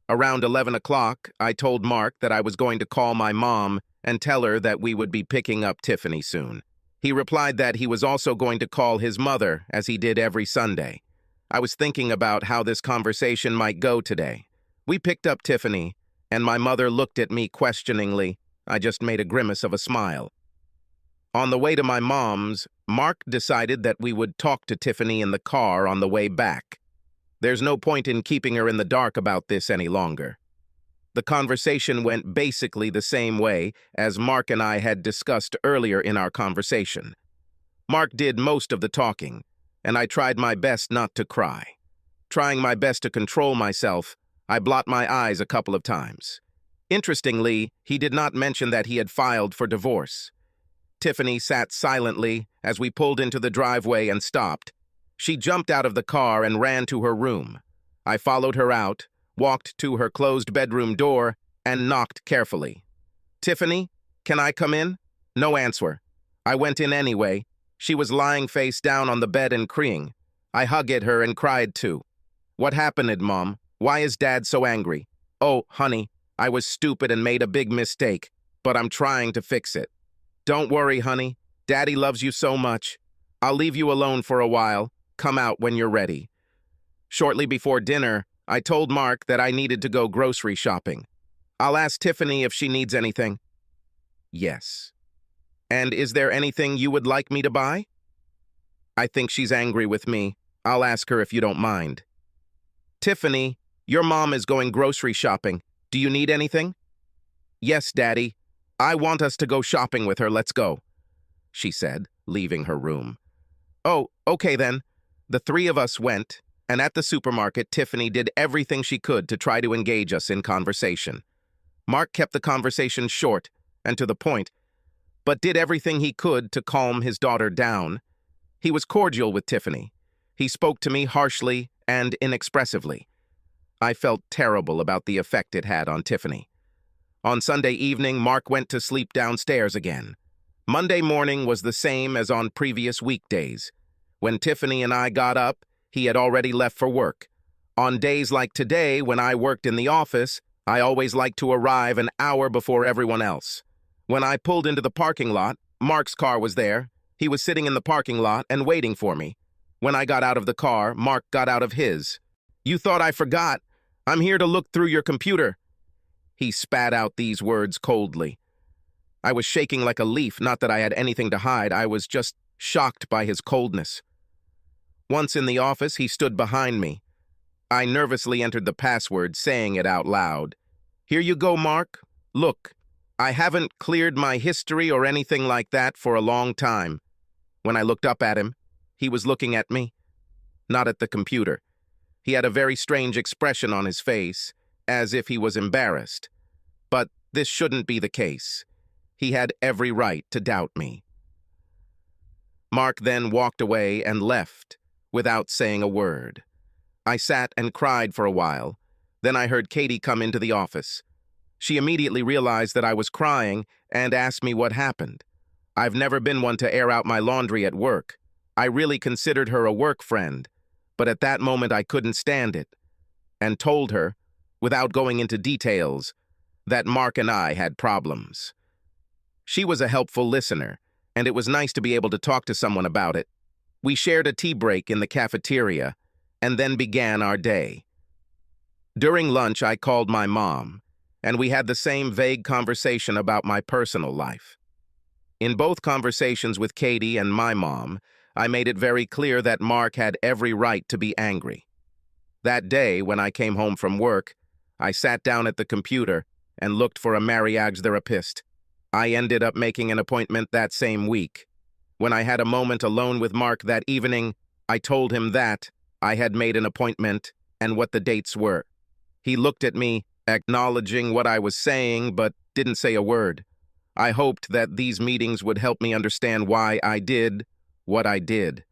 Speaker 1: Around 11 o'clock, I told Mark that I was going to call my mom and tell her that we would be picking up Tiffany soon. He replied that he was also going to call his mother, as he did every Sunday. I was thinking about how this conversation might go today. We picked up Tiffany, and my mother looked at me questioningly. I just made a grimace of a smile. On the way to my mom's, Mark decided that we would talk to Tiffany in the car on the way back. There's no point in keeping her in the dark about this any longer. The conversation went basically the same way as Mark and I had discussed earlier in our conversation. Mark did most of the talking, and I tried my best not to cry. Trying my best to control myself, I blot my eyes a couple of times. Interestingly, he did not mention that he had filed for divorce. Tiffany sat silently as we pulled into the driveway and stopped. She jumped out of the car and ran to her room. I followed her out, walked to her closed bedroom door, and knocked carefully. "Tiffany, can I come in?" No answer. I went in anyway. She was lying face down on the bed and crying. I hugged her and cried too. "What happened, Mom? Why is Dad so angry?" "Oh, honey, I was stupid and made a big mistake, but I'm trying to fix it." "Don't worry, honey. Daddy loves you so much. I'll leave you alone for a while. Come out when you're ready." Shortly before dinner, I told Mark that I needed to go grocery shopping. "I'll ask Tiffany if she needs anything." "Yes." "And is there anything you would like me to buy?" "I think she's angry with me. I'll ask her if you don't mind." "Tiffany, your mom is going grocery shopping. Do you need anything?" "Yes, Daddy. I want us to go shopping with her. Let's go," she said, leaving her room. "Oh, okay then." The three of us went, and at the supermarket, Tiffany did everything she could to try to engage us in conversation. Mark kept the conversation short and to the point, but did everything he could to calm his daughter down. He was cordial with Tiffany. He spoke to me harshly and inexpressively. I felt terrible about the effect it had on Tiffany. On Sunday evening, Mark went to sleep downstairs again. Monday morning was the same as on previous weekdays. When Tiffany and I got up, he had already left for work. On days like today, when I worked in the office, I always liked to arrive an hour before everyone else. When I pulled into the parking lot, Mark's car was there. He was sitting in the parking lot and waiting for me. When I got out of the car, Mark got out of his. "You thought I forgot? I'm here to look through your computer." He spat out these words coldly. I was shaking like a leaf, not that I had anything to hide. I was just shocked by his coldness. Once in the office, he stood behind me. I nervously entered the password, saying it out loud. "Here you go, Mark. Look, I haven't cleared my history or anything like that for a long time." When I looked up at him, he was looking at me, not at the computer. He had a very strange expression on his face, as if he was embarrassed. But this shouldn't be the case. He had every right to doubt me. Mark then walked away and left, without saying a word. I sat and cried for a while. Then I heard Katie come into the office. She immediately realized that I was crying and asked me what happened. I've never been one to air out my laundry at work. I really considered her a work friend, but at that moment I couldn't stand it, and told her, without going into details, that Mark and I had problems. She was a helpful listener, and it was nice to be able to talk to someone about it. We shared a tea break in the cafeteria, and then began our day. During lunch, I called my mom, and we had the same vague conversation about my personal life. In both conversations with Katie and my mom, I made it very clear that Mark had every right to be angry. That day, when I came home from work, I sat down at the computer and looked for a marriage therapist. I ended up making an appointment that same week. When I had a moment alone with Mark that evening, I told him that I had made an appointment and what the dates were. He looked at me, acknowledging what I was saying, but didn't say a word. I hoped that these meetings would help me understand why I did what I did.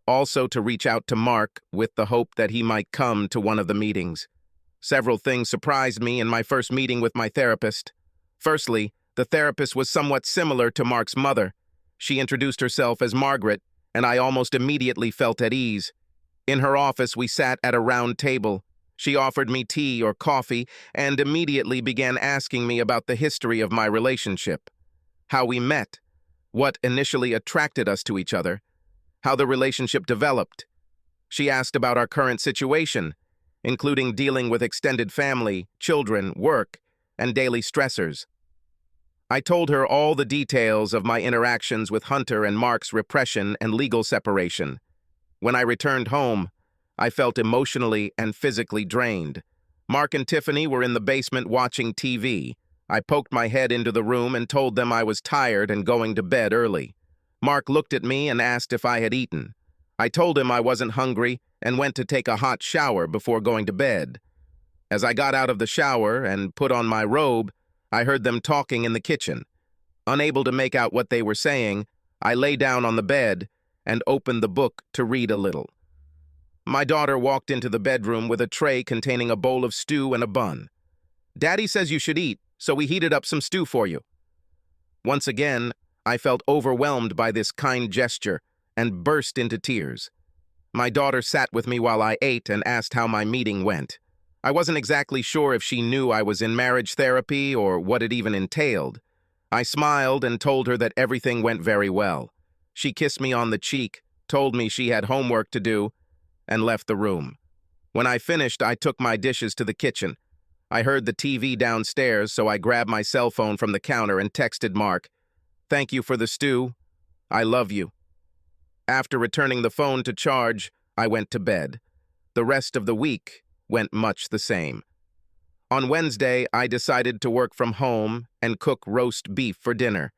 Speaker 1: Also to reach out to Mark with the hope that he might come to one of the meetings. Several things surprised me in my first meeting with my therapist. Firstly, the therapist was somewhat similar to Mark's mother. She introduced herself as Margaret, and I almost immediately felt at ease. In her office, we sat at a round table. She offered me tea or coffee and immediately began asking me about the history of my relationship, how we met, what initially attracted us to each other, how the relationship developed. She asked about our current situation, including dealing with extended family, children, work, and daily stressors. I told her all the details of my interactions with Hunter and Mark's repression and legal separation. When I returned home, I felt emotionally and physically drained. Mark and Tiffany were in the basement watching TV. I poked my head into the room and told them I was tired and going to bed early. Mark looked at me and asked if I had eaten. I told him I wasn't hungry and went to take a hot shower before going to bed. As I got out of the shower and put on my robe, I heard them talking in the kitchen. Unable to make out what they were saying, I lay down on the bed and opened the book to read a little. My daughter walked into the bedroom with a tray containing a bowl of stew and a bun. "Daddy says you should eat, so we heated up some stew for you." Once again, I felt overwhelmed by this kind gesture and burst into tears. My daughter sat with me while I ate and asked how my meeting went. I wasn't exactly sure if she knew I was in marriage therapy or what it even entailed. I smiled and told her that everything went very well. She kissed me on the cheek, told me she had homework to do, and left the room. When I finished, I took my dishes to the kitchen. I heard the TV downstairs, so I grabbed my cell phone from the counter and texted Mark, "Thank you for the stew. I love you." After returning the phone to charge, I went to bed. The rest of the week went much the same. On Wednesday, I decided to work from home and cook roast beef for dinner.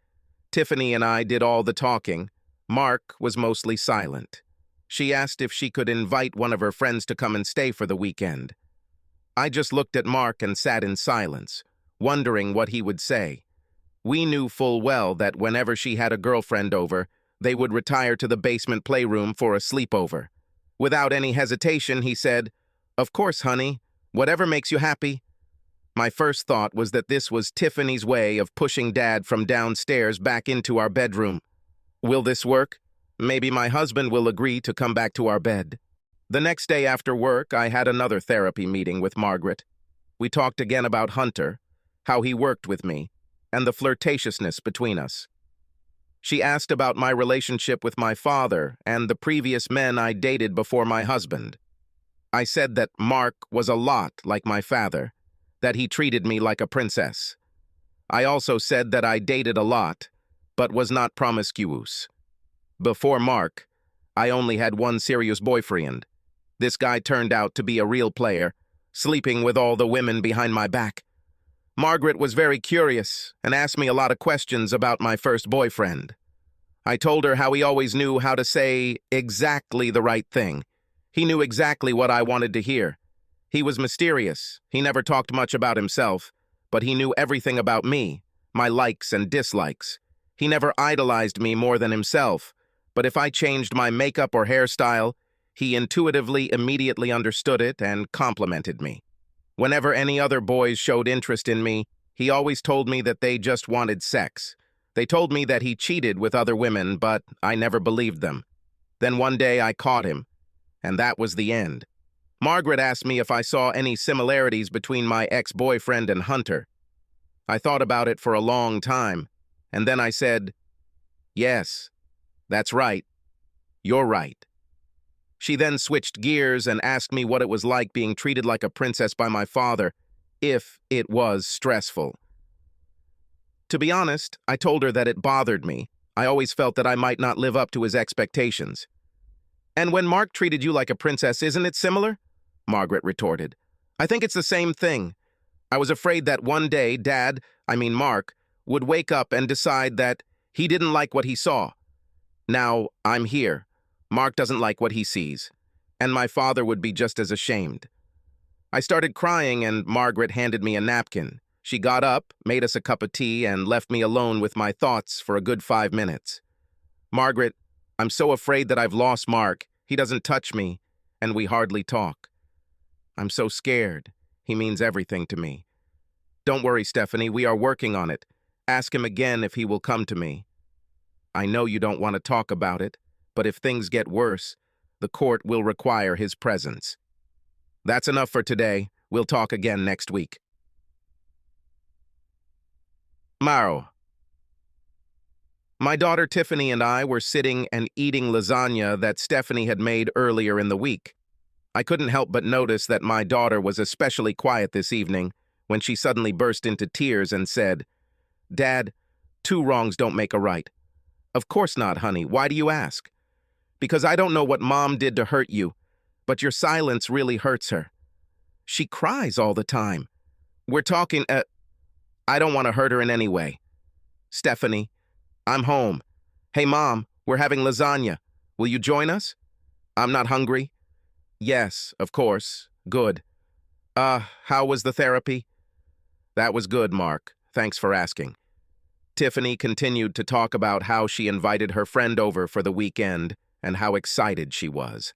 Speaker 1: Tiffany and I did all the talking. Mark was mostly silent. She asked if she could invite one of her friends to come and stay for the weekend. I just looked at Mark and sat in silence, wondering what he would say. We knew full well that whenever she had a girlfriend over, they would retire to the basement playroom for a sleepover. Without any hesitation, he said, "Of course, honey, whatever makes you happy." My first thought was that this was Tiffany's way of pushing Dad from downstairs back into our bedroom. Will this work? Maybe my husband will agree to come back to our bed. The next day after work, I had another therapy meeting with Margaret. We talked again about Hunter, how he worked with me, and the flirtatiousness between us. She asked about my relationship with my father and the previous men I dated before my husband. I said that Mark was a lot like my father, that he treated me like a princess. I also said that I dated a lot, but was not promiscuous. Before Mark, I only had one serious boyfriend. This guy turned out to be a real player, sleeping with all the women behind my back. Margaret was very curious and asked me a lot of questions about my first boyfriend. I told her how he always knew how to say exactly the right thing. He knew exactly what I wanted to hear. He was mysterious. He never talked much about himself, but he knew everything about me, my likes and dislikes. He never idolized me more than himself, but if I changed my makeup or hairstyle, he intuitively immediately understood it and complimented me. Whenever any other boys showed interest in me, he always told me that they just wanted sex. They told me that he cheated with other women, but I never believed them. Then one day I caught him, and that was the end. Margaret asked me if I saw any similarities between my ex-boyfriend and Hunter. I thought about it for a long time, and then I said, "Yes, that's right. You're right." She then switched gears and asked me what it was like being treated like a princess by my father, if it was stressful. To be honest, I told her that it bothered me. I always felt that I might not live up to his expectations. "And when Mark treated you like a princess, isn't it similar?" Margaret retorted. "I think it's the same thing. I was afraid that one day Mark, would wake up and decide that he didn't like what he saw. Now, I'm here. Mark doesn't like what he sees, and my father would be just as ashamed." I started crying, and Margaret handed me a napkin. She got up, made us a cup of tea, and left me alone with my thoughts for a good 5 minutes. "Margaret, I'm so afraid that I've lost Mark. He doesn't touch me, and we hardly talk. I'm so scared. He means everything to me." "Don't worry, Stephanie, we are working on it. Ask him again if he will come to me. I know you don't want to talk about it, but if things get worse, the court will require his presence. That's enough for today. We'll talk again next week." Maro. My daughter Tiffany and I were sitting and eating lasagna that Stephanie had made earlier in the week. I couldn't help but notice that my daughter was especially quiet this evening when she suddenly burst into tears and said, "Dad, 2 wrongs don't make a right." "Of course not, honey. Why do you ask?" "Because I don't know what Mom did to hurt you, but your silence really hurts her. She cries all the time. We're talking, I don't want to hurt her in any way. Stephanie, I'm home. Hey, Mom, we're having lasagna. Will you join us?" "I'm not hungry." "Yes, of course. Good. How was the therapy?" "That was good, Mark. Thanks for asking." Tiffany continued to talk about how she invited her friend over for the weekend and how excited she was.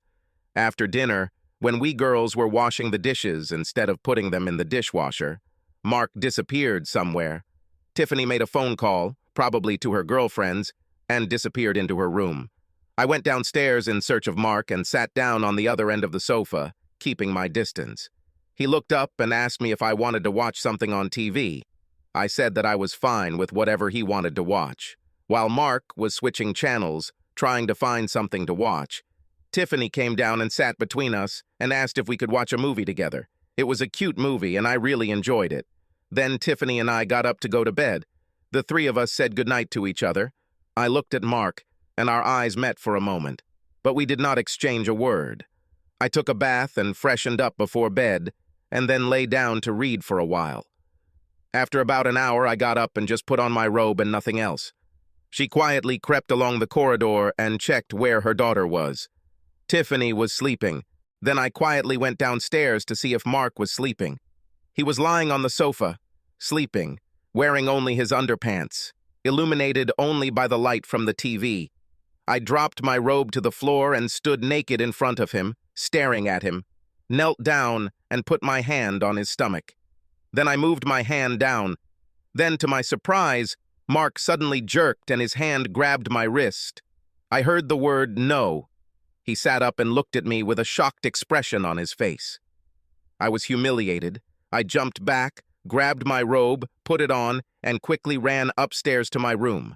Speaker 1: After dinner, when we girls were washing the dishes instead of putting them in the dishwasher, Mark disappeared somewhere. Tiffany made a phone call, probably to her girlfriends, and disappeared into her room. I went downstairs in search of Mark and sat down on the other end of the sofa, keeping my distance. He looked up and asked me if I wanted to watch something on TV. I said that I was fine with whatever he wanted to watch. While Mark was switching channels, trying to find something to watch, Tiffany came down and sat between us and asked if we could watch a movie together. It was a cute movie and I really enjoyed it. Then Tiffany and I got up to go to bed. The three of us said goodnight to each other. I looked at Mark and our eyes met for a moment, but we did not exchange a word. I took a bath and freshened up before bed and then lay down to read for a while. After about an hour, I got up and just put on my robe and nothing else. She quietly crept along the corridor and checked where her daughter was. Tiffany was sleeping. Then I quietly went downstairs to see if Mark was sleeping. He was lying on the sofa, sleeping, wearing only his underpants, illuminated only by the light from the TV. I dropped my robe to the floor and stood naked in front of him, staring at him, knelt down and put my hand on his stomach. Then I moved my hand down. Then, to my surprise, Mark suddenly jerked and his hand grabbed my wrist. I heard the word no. He sat up and looked at me with a shocked expression on his face. I was humiliated. I jumped back, grabbed my robe, put it on, and quickly ran upstairs to my room.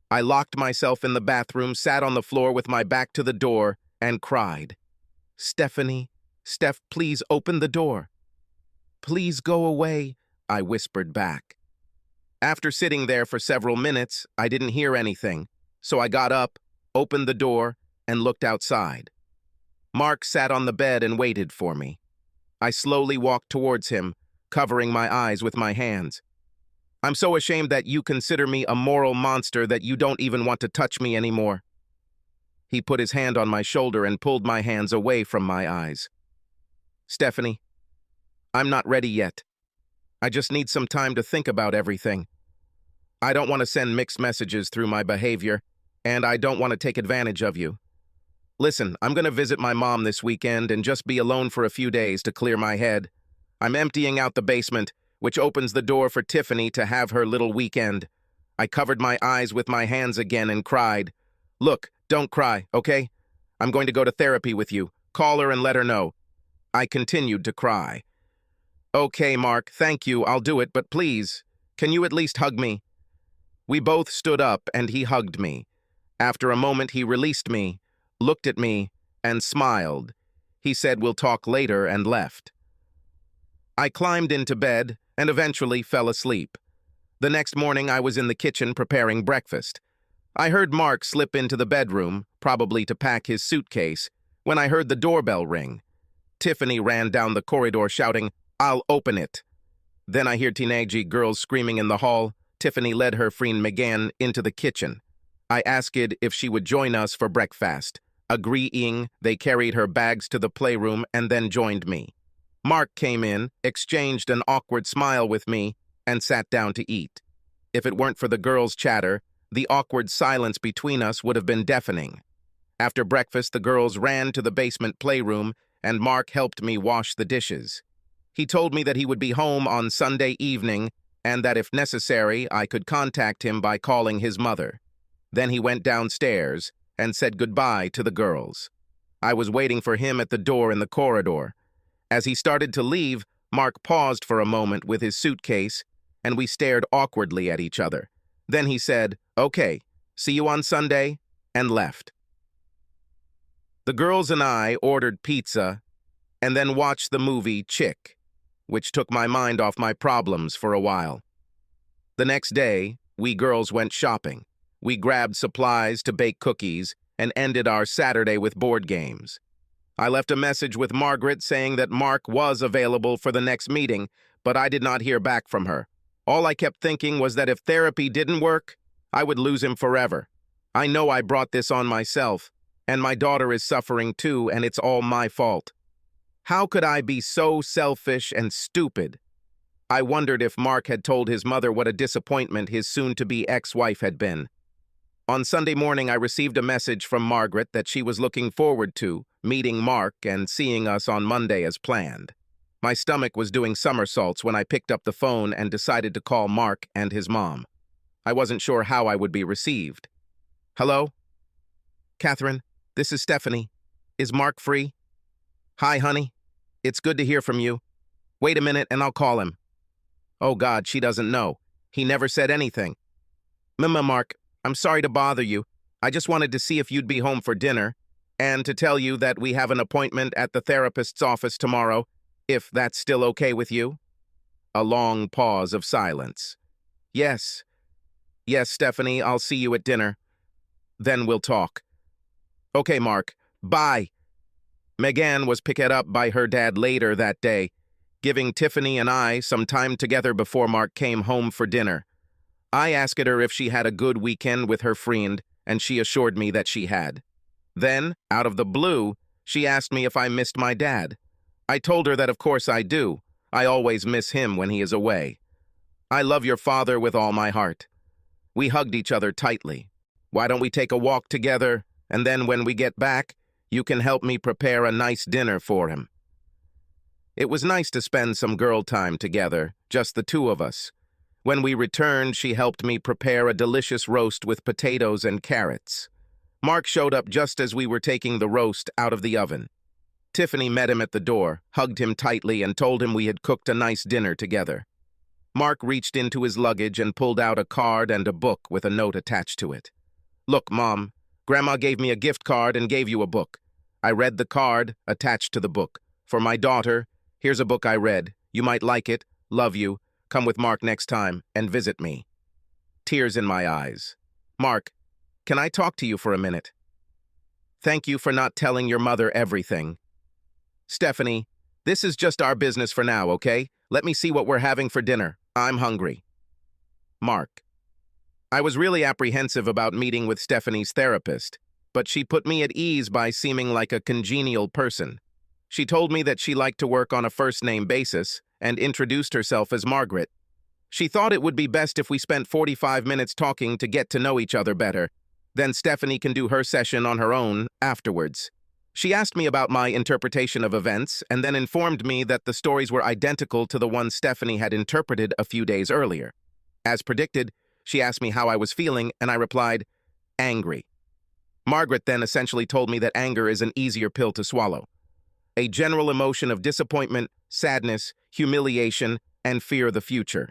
Speaker 1: I locked myself in the bathroom, sat on the floor with my back to the door, and cried. "Stephanie, Steph, please open the door." "Please go away," I whispered back. After sitting there for several minutes, I didn't hear anything, so I got up, opened the door, and looked outside. Mark sat on the bed and waited for me. I slowly walked towards him, covering my eyes with my hands. "I'm so ashamed that you consider me a moral monster that you don't even want to touch me anymore." He put his hand on my shoulder and pulled my hands away from my eyes. "Stephanie, I'm not ready yet. I just need some time to think about everything. I don't want to send mixed messages through my behavior, and I don't want to take advantage of you. Listen, I'm going to visit my mom this weekend and just be alone for a few days to clear my head. I'm emptying out the basement, which opens the door for Tiffany to have her little weekend. I covered my eyes with my hands again and cried. Look, don't cry, okay? I'm going to go to therapy with you. Call her and let her know. I continued to cry. Okay, Mark, thank you, I'll do it, but please, can you at least hug me? We both stood up and he hugged me. After a moment, he released me, looked at me, and smiled. He said we'll talk later and left. I climbed into bed and eventually fell asleep. The next morning, I was in the kitchen preparing breakfast. I heard Mark slip into the bedroom, probably to pack his suitcase, when I heard the doorbell ring. Tiffany ran down the corridor shouting, "I'll open it." Then I hear teenage girls screaming in the hall. Tiffany led her friend Megan into the kitchen. I asked if she would join us for breakfast. Agreeing, they carried her bags to the playroom and then joined me. Mark came in, exchanged an awkward smile with me, and sat down to eat. If it weren't for the girls' chatter, the awkward silence between us would have been deafening. After breakfast, the girls ran to the basement playroom, and Mark helped me wash the dishes. He told me that he would be home on Sunday evening and that if necessary, I could contact him by calling his mother. Then he went downstairs and said goodbye to the girls. I was waiting for him at the door in the corridor. As he started to leave, Mark paused for a moment with his suitcase, and we stared awkwardly at each other. Then he said, "Okay, see you on Sunday," and left. The girls and I ordered pizza and then watched the movie Chick, which took my mind off my problems for a while. The next day, we girls went shopping. We grabbed supplies to bake cookies and ended our Saturday with board games. I left a message with Margaret saying that Mark was available for the next meeting, but I did not hear back from her. All I kept thinking was that if therapy didn't work, I would lose him forever. I know I brought this on myself, and my daughter is suffering too, and it's all my fault. How could I be so selfish and stupid? I wondered if Mark had told his mother what a disappointment his soon-to-be ex-wife had been. On Sunday morning, I received a message from Margaret that she was looking forward to meeting Mark and seeing us on Monday as planned. My stomach was doing somersaults when I picked up the phone and decided to call Mark and his mom. I wasn't sure how I would be received. Hello? Catherine, this is Stephanie. Is Mark free? Hi, honey. It's good to hear from you. Wait a minute and I'll call him. Oh God, she doesn't know. He never said anything. Mark, I'm sorry to bother you. I just wanted to see if you'd be home for dinner and to tell you that we have an appointment at the therapist's office tomorrow, if that's still okay with you. A long pause of silence. Yes. Yes, Stephanie, I'll see you at dinner. Then we'll talk. Okay, Mark. Bye. Megan was picked up by her dad later that day, giving Tiffany and I some time together before Mark came home for dinner. I asked her if she had a good weekend with her friend, and she assured me that she had. Then, out of the blue, she asked me if I missed my dad. I told her that of course I do. I always miss him when he is away. I love your father with all my heart. We hugged each other tightly. Why don't we take a walk together, and then when we get back, you can help me prepare a nice dinner for him. It was nice to spend some girl time together, just the two of us. When we returned, she helped me prepare a delicious roast with potatoes and carrots. Mark showed up just as we were taking the roast out of the oven. Tiffany met him at the door, hugged him tightly, and told him we had cooked a nice dinner together. Mark reached into his luggage and pulled out a card and a book with a note attached to it. Look, Mom, Grandma gave me a gift card and gave you a book. I read the card attached to the book. For my daughter, here's a book I read. You might like it. Love you. Come with Mark next time and visit me. Tears in my eyes. Mark, can I talk to you for a minute? Thank you for not telling your mother everything. Stephanie, this is just our business for now, okay? Let me see what we're having for dinner. I'm hungry. Mark. I was really apprehensive about meeting with Stephanie's therapist, but she put me at ease by seeming like a congenial person. She told me that she liked to work on a first-name basis and introduced herself as Margaret. She thought it would be best if we spent 45 minutes talking to get to know each other better. Then Stephanie can do her session on her own afterwards. She asked me about my interpretation of events and then informed me that the stories were identical to the ones Stephanie had interpreted a few days earlier. As predicted, she asked me how I was feeling, and I replied, angry. Margaret then essentially told me that anger is an easier pill to swallow. A general emotion of disappointment, sadness, humiliation, and fear of the future.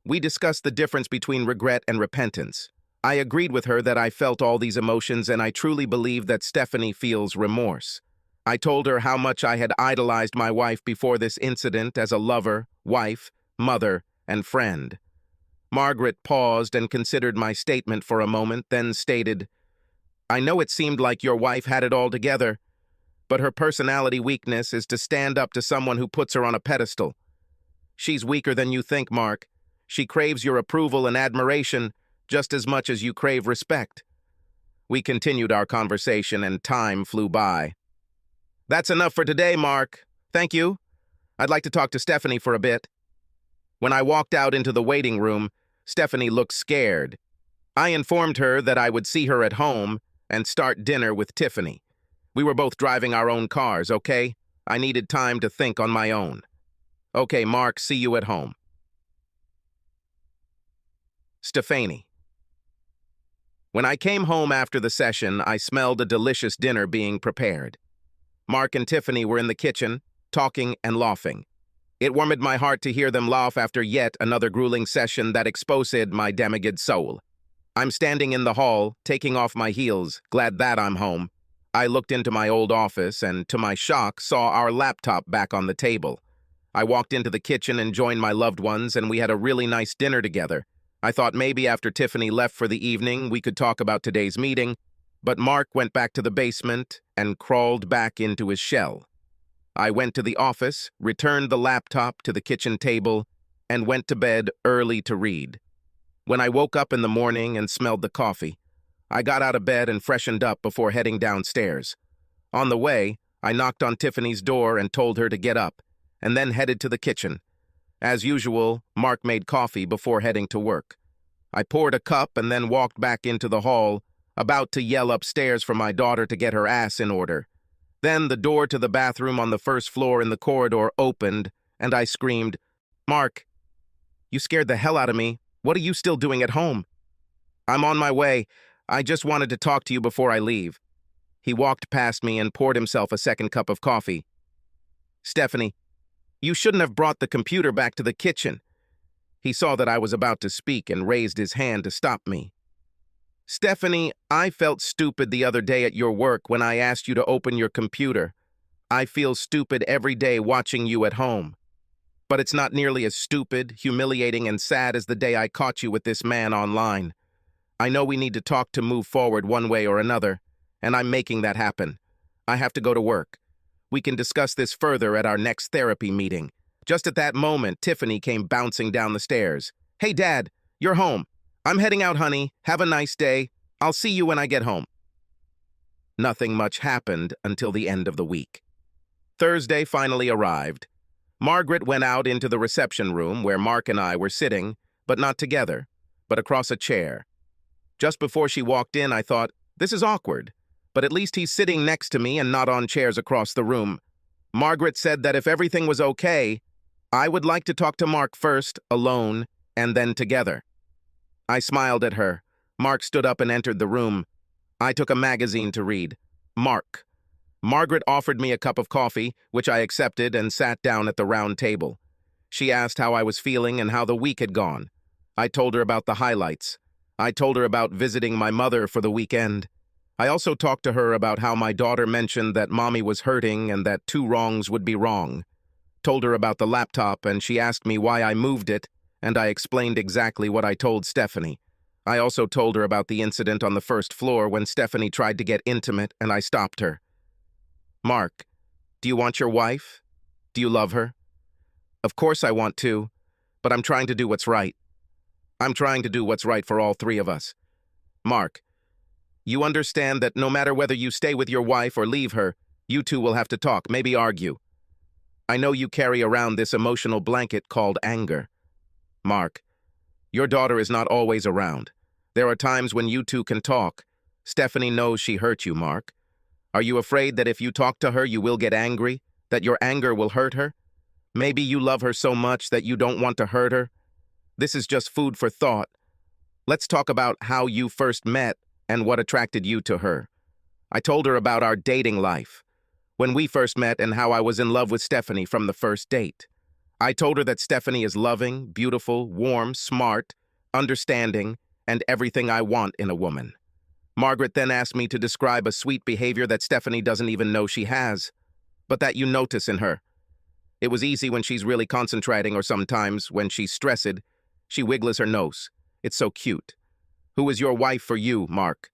Speaker 1: We discussed the difference between regret and repentance. I agreed with her that I felt all these emotions, and I truly believe that Stephanie feels remorse. I told her how much I had idolized my wife before this incident as a lover, wife, mother, and friend. Margaret paused and considered my statement for a moment, then stated, I know it seemed like your wife had it all together, but her personality weakness is to stand up to someone who puts her on a pedestal. She's weaker than you think, Mark. She craves your approval and admiration just as much as you crave respect. We continued our conversation and time flew by. That's enough for today, Mark. Thank you. I'd like to talk to Stephanie for a bit. When I walked out into the waiting room, Stephanie looked scared. I informed her that I would see her at home and start dinner with Tiffany. We were both driving our own cars, okay? I needed time to think on my own. Okay, Mark, see you at home. Stephanie. When I came home after the session, I smelled a delicious dinner being prepared. Mark and Tiffany were in the kitchen, talking and laughing. It warmed my heart to hear them laugh after yet another grueling session that exposed my damaged soul. I'm standing in the hall, taking off my heels, glad that I'm home. I looked into my old office and, to my shock, saw our laptop back on the table. I walked into the kitchen and joined my loved ones, and we had a really nice dinner together. I thought maybe after Tiffany left for the evening, we could talk about today's meeting, but Mark went back to the basement and crawled back into his shell. I went to the office, returned the laptop to the kitchen table, and went to bed early to read. When I woke up in the morning and smelled the coffee, I got out of bed and freshened up before heading downstairs. On the way, I knocked on Tiffany's door and told her to get up, and then headed to the kitchen. As usual, Mark made coffee before heading to work. I poured a cup and then walked back into the hall, about to yell upstairs for my daughter to get her ass in order. Then the door to the bathroom on the first floor in the corridor opened, and I screamed, "Mark, you scared the hell out of me. What are you still doing at home?" "I'm on my way. I just wanted to talk to you before I leave." He walked past me and poured himself a second cup of coffee. "Stephanie, you shouldn't have brought the computer back to the kitchen." He saw that I was about to speak and raised his hand to stop me. "Stephanie, I felt stupid the other day at your work when I asked you to open your computer. I feel stupid every day watching you at home. But it's not nearly as stupid, humiliating, and sad as the day I caught you with this man online. I know we need to talk to move forward one way or another, and I'm making that happen. I have to go to work. We can discuss this further at our next therapy meeting." Just at that moment, Tiffany came bouncing down the stairs. "Hey, Dad, you're home. I'm heading out, honey. Have a nice day. I'll see you when I get home." Nothing much happened until the end of the week. Thursday finally arrived. Margaret went out into the reception room where Mark and I were sitting, but not together, but across a chair. Just before she walked in, I thought, this is awkward, but at least he's sitting next to me and not on chairs across the room. Margaret said that if everything was okay, I would like to talk to Mark first, alone, and then together. I smiled at her. Mark stood up and entered the room. I took a magazine to read. Mark. Margaret offered me a cup of coffee, which I accepted and sat down at the round table. She asked how I was feeling and how the week had gone. I told her about the highlights. I told her about visiting my mother for the weekend. I also talked to her about how my daughter mentioned that mommy was hurting and that two wrongs would be wrong. Told her about the laptop, and she asked me why I moved it, and I explained exactly what I told Stephanie. I also told her about the incident on the first floor when Stephanie tried to get intimate and I stopped her. "Mark, do you want your wife? Do you love her?" "Of course I want to, but I'm trying to do what's right. I'm trying to do what's right for all three of us." "Mark, you understand that no matter whether you stay with your wife or leave her, you two will have to talk, maybe argue. I know you carry around this emotional blanket called anger. Mark, your daughter is not always around. There are times when you two can talk. Stephanie knows she hurt you, Mark. Are you afraid that if you talk to her, you will get angry, that your anger will hurt her? Maybe you love her so much that you don't want to hurt her? This is just food for thought. Let's talk about how you first met and what attracted you to her." I told her about our dating life, when we first met and how I was in love with Stephanie from the first date. I told her that Stephanie is loving, beautiful, warm, smart, understanding, and everything I want in a woman. Margaret then asked me to describe a sweet behavior that Stephanie doesn't even know she has, but that you notice in her. It was easy when she's really concentrating, or sometimes, when she's stressed, she wiggles her nose. It's so cute. Who is your wife for you, Mark?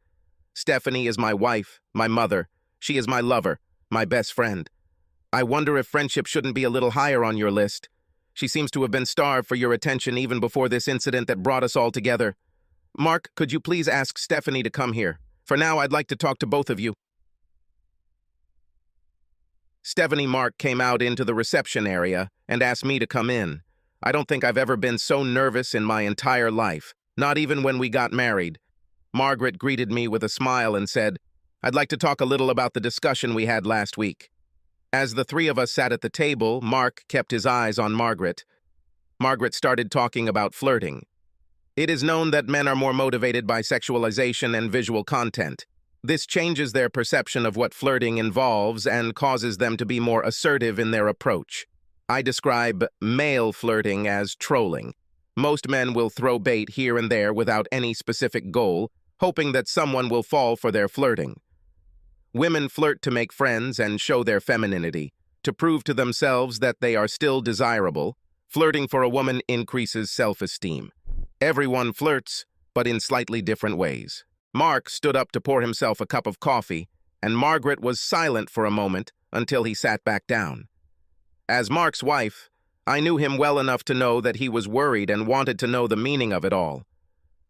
Speaker 1: Stephanie is my wife, my mother. She is my lover, my best friend. I wonder if friendship shouldn't be a little higher on your list. She seems to have been starved for your attention even before this incident that brought us all together. Mark, could you please ask Stephanie to come here? For now, I'd like to talk to both of you. Stephanie Mark came out into the reception area and asked me to come in. I don't think I've ever been so nervous in my entire life, not even when we got married. Margaret greeted me with a smile and said, "I'd like to talk a little about the discussion we had last week." As the three of us sat at the table, Mark kept his eyes on Margaret. Margaret started talking about flirting. It is known that men are more motivated by sexualization and visual content. This changes their perception of what flirting involves and causes them to be more assertive in their approach. I describe male flirting as trolling. Most men will throw bait here and there without any specific goal, hoping that someone will fall for their flirting. Women flirt to make friends and show their femininity, to prove to themselves that they are still desirable. Flirting for a woman increases self-esteem. Everyone flirts, but in slightly different ways. Mark stood up to pour himself a cup of coffee, and Margaret was silent for a moment until he sat back down. As Mark's wife, I knew him well enough to know that he was worried and wanted to know the meaning of it all.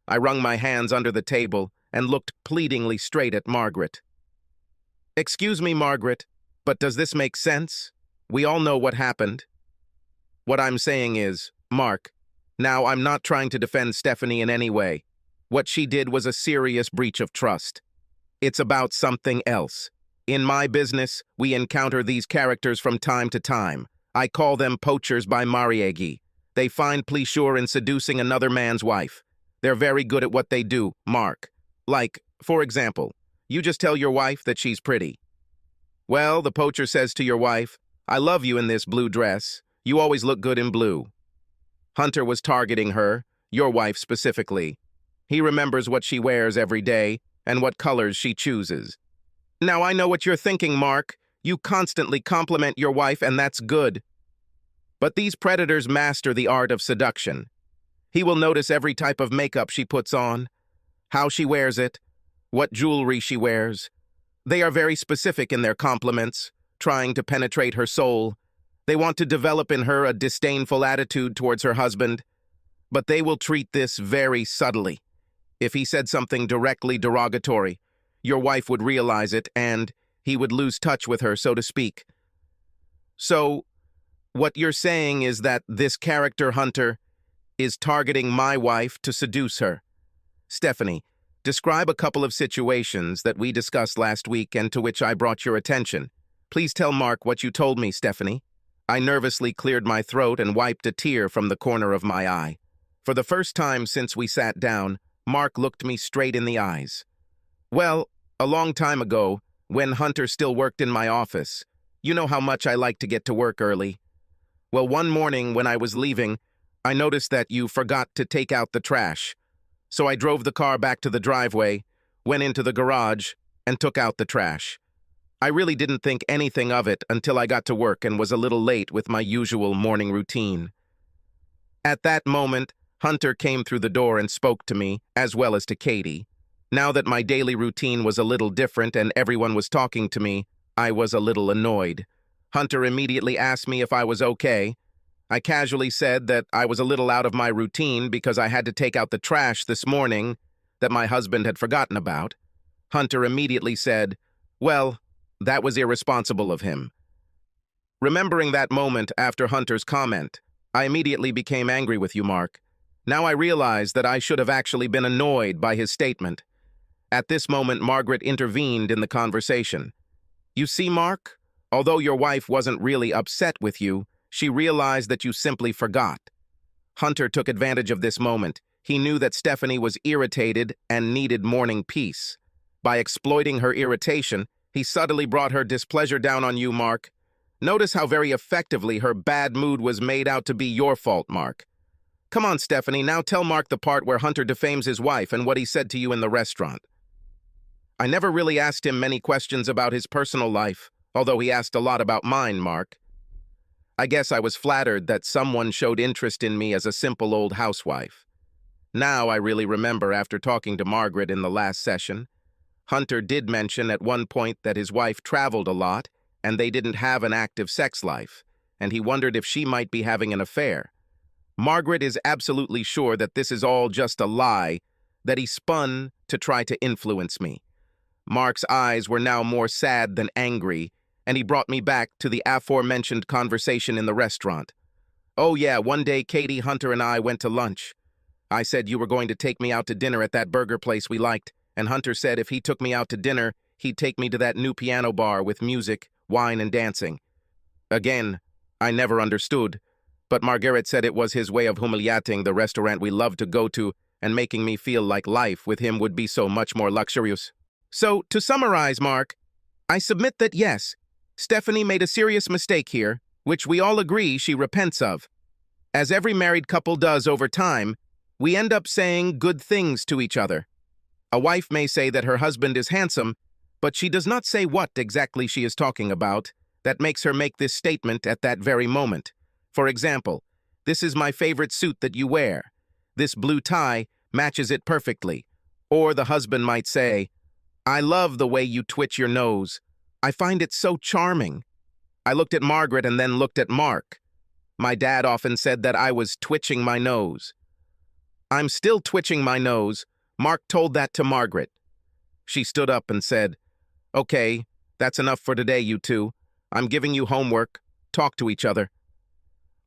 Speaker 1: I wrung my hands under the table and looked pleadingly straight at Margaret. "Excuse me, Margaret, but does this make sense? We all know what happened." What I'm saying is, Mark, now I'm not trying to defend Stephanie in any way. What she did was a serious breach of trust. It's about something else. In my business, we encounter these characters from time to time. I call them poachers by Mariegi. They find pleasure in seducing another man's wife. They're very good at what they do, Mark. Like, for example, you just tell your wife that she's pretty. Well, the poacher says to your wife, "I love you in this blue dress. You always look good in blue." Hunter was targeting her, your wife specifically. He remembers what she wears every day and what colors she chooses. Now I know what you're thinking, Mark. You constantly compliment your wife, and that's good. But these predators master the art of seduction. He will notice every type of makeup she puts on, how she wears it, what jewelry she wears. They are very specific in their compliments, trying to penetrate her soul. They want to develop in her a disdainful attitude towards her husband, but they will treat this very subtly. If he said something directly derogatory, your wife would realize it and he would lose touch with her, so to speak. So, what you're saying is that this character Hunter is targeting my wife to seduce her. Stephanie, describe a couple of situations that we discussed last week and to which I brought your attention. Please tell Mark what you told me, Stephanie. I nervously cleared my throat and wiped a tear from the corner of my eye. For the first time since we sat down, Mark looked me straight in the eyes. Well, a long time ago, when Hunter still worked in my office, you know how much I like to get to work early. Well, one morning when I was leaving, I noticed that you forgot to take out the trash. So I drove the car back to the driveway, went into the garage, and took out the trash. I really didn't think anything of it until I got to work and was a little late with my usual morning routine. At that moment, Hunter came through the door and spoke to me, as well as to Katie. Now that my daily routine was a little different and everyone was talking to me, I was a little annoyed. Hunter immediately asked me if I was okay. I casually said that I was a little out of my routine because I had to take out the trash this morning that my husband had forgotten about. Hunter immediately said, "Well, that was irresponsible of him." Remembering that moment after Hunter's comment, I immediately became angry with you, Mark. Now I realize that I should have actually been annoyed by his statement. At this moment, Margaret intervened in the conversation. You see, Mark, although your wife wasn't really upset with you, she realized that you simply forgot. Hunter took advantage of this moment. He knew that Stephanie was irritated and needed morning peace. By exploiting her irritation, he subtly brought her displeasure down on you, Mark. Notice how very effectively her bad mood was made out to be your fault, Mark. Come on, Stephanie, now tell Mark the part where Hunter defames his wife and what he said to you in the restaurant. I never really asked him many questions about his personal life, although he asked a lot about mine, Mark. I guess I was flattered that someone showed interest in me as a simple old housewife. Now I really remember after talking to Margaret in the last session, Hunter did mention at one point that his wife traveled a lot and they didn't have an active sex life, and he wondered if she might be having an affair. Margaret is absolutely sure that this is all just a lie that he spun to try to influence me. Mark's eyes were now more sad than angry, and he brought me back to the aforementioned conversation in the restaurant. Oh yeah, one day Katie, Hunter, and I went to lunch. I said you were going to take me out to dinner at that burger place we liked, and Hunter said if he took me out to dinner, he'd take me to that new piano bar with music, wine, and dancing. Again, I never understood, but Margaret said it was his way of humiliating the restaurant we loved to go to and making me feel like life with him would be so much more luxurious. So, to summarize, Mark, I submit that yes, Stephanie made a serious mistake here, which we all agree she repents of. As every married couple does over time, we end up saying good things to each other. A wife may say that her husband is handsome, but she does not say what exactly she is talking about that makes her make this statement at that very moment. For example, "This is my favorite suit that you wear. This blue tie matches it perfectly." Or the husband might say, "I love the way you twitch your nose. I find it so charming." I looked at Margaret and then looked at Mark. My dad often said that I was twitching my nose. I'm still twitching my nose. Mark told that to Margaret. She stood up and said, "Okay, that's enough for today, you two. I'm giving you homework. Talk to each other."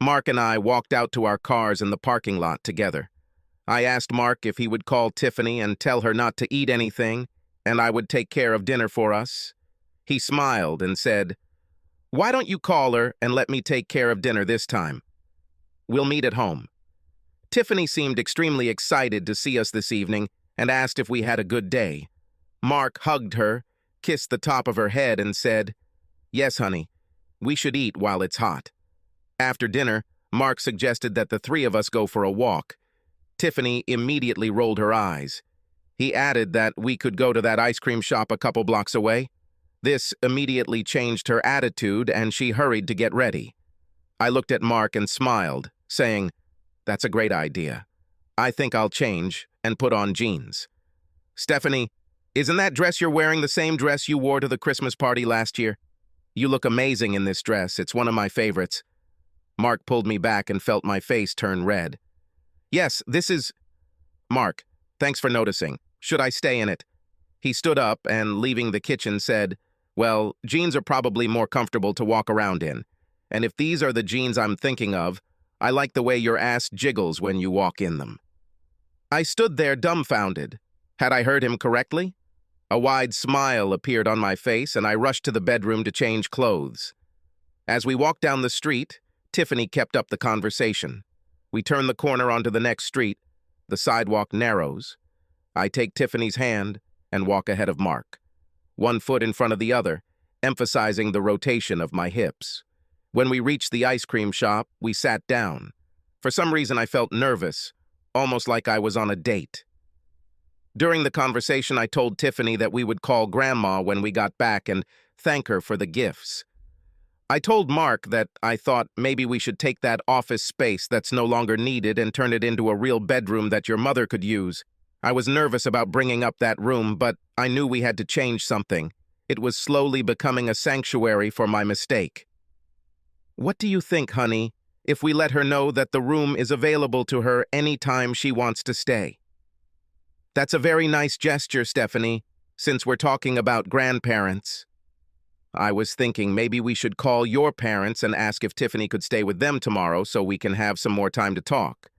Speaker 1: Mark and I walked out to our cars in the parking lot together. I asked Mark if he would call Tiffany and tell her not to eat anything, and I would take care of dinner for us. He smiled and said, "Why don't you call her and let me take care of dinner this time? We'll meet at home." Tiffany seemed extremely excited to see us this evening and asked if we had a good day. Mark hugged her, kissed the top of her head, and said, "Yes, honey, we should eat while it's hot." After dinner, Mark suggested that the three of us go for a walk. Tiffany immediately rolled her eyes. He added that we could go to that ice cream shop a couple blocks away. This immediately changed her attitude, and she hurried to get ready. I looked at Mark and smiled, saying, "That's a great idea. I think I'll change and put on jeans." "Stephanie, isn't that dress you're wearing the same dress you wore to the Christmas party last year? You look amazing in this dress. It's one of my favorites." Mark pulled me back and felt my face turn red. "Yes, this is—" "Mark, thanks for noticing. Should I stay in it?" He stood up and, leaving the kitchen, said, "Well, jeans are probably more comfortable to walk around in. And if these are the jeans I'm thinking of, I like the way your ass jiggles when you walk in them." I stood there dumbfounded. Had I heard him correctly? A wide smile appeared on my face, and I rushed to the bedroom to change clothes. As we walked down the street, Tiffany kept up the conversation. We turn the corner onto the next street. The sidewalk narrows. I take Tiffany's hand and walk ahead of Mark, one foot in front of the other, emphasizing the rotation of my hips. When we reached the ice cream shop, we sat down. For some reason, I felt nervous, almost like I was on a date. During the conversation, I told Tiffany that we would call Grandma when we got back and thank her for the gifts. I told Mark that I thought maybe we should take that office space that's no longer needed and turn it into a real bedroom that your mother could use. I was nervous about bringing up that room, but I knew we had to change something. It was slowly becoming a sanctuary for my mistake. "What do you think, honey, if we let her know that the room is available to her any time she wants to stay?" "That's a very nice gesture, Stephanie, since we're talking about grandparents." "I was thinking maybe we should call your parents and ask if Tiffany could stay with them tomorrow so we can have some more time to talk."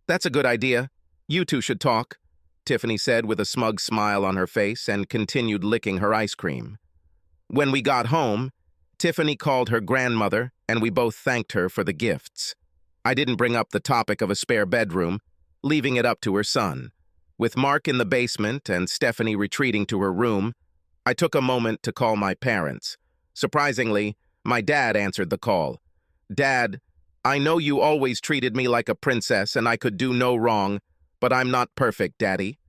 Speaker 1: "That's a good idea. You two should talk," Tiffany said with a smug smile on her face and continued licking her ice cream. When we got home, Tiffany called her grandmother and we both thanked her for the gifts. I didn't bring up the topic of a spare bedroom, leaving it up to her son. With Mark in the basement and Stephanie retreating to her room, I took a moment to call my parents. Surprisingly, my dad answered the call. "Dad, I know you always treated me like a princess and I could do no wrong, but I'm not perfect, Daddy.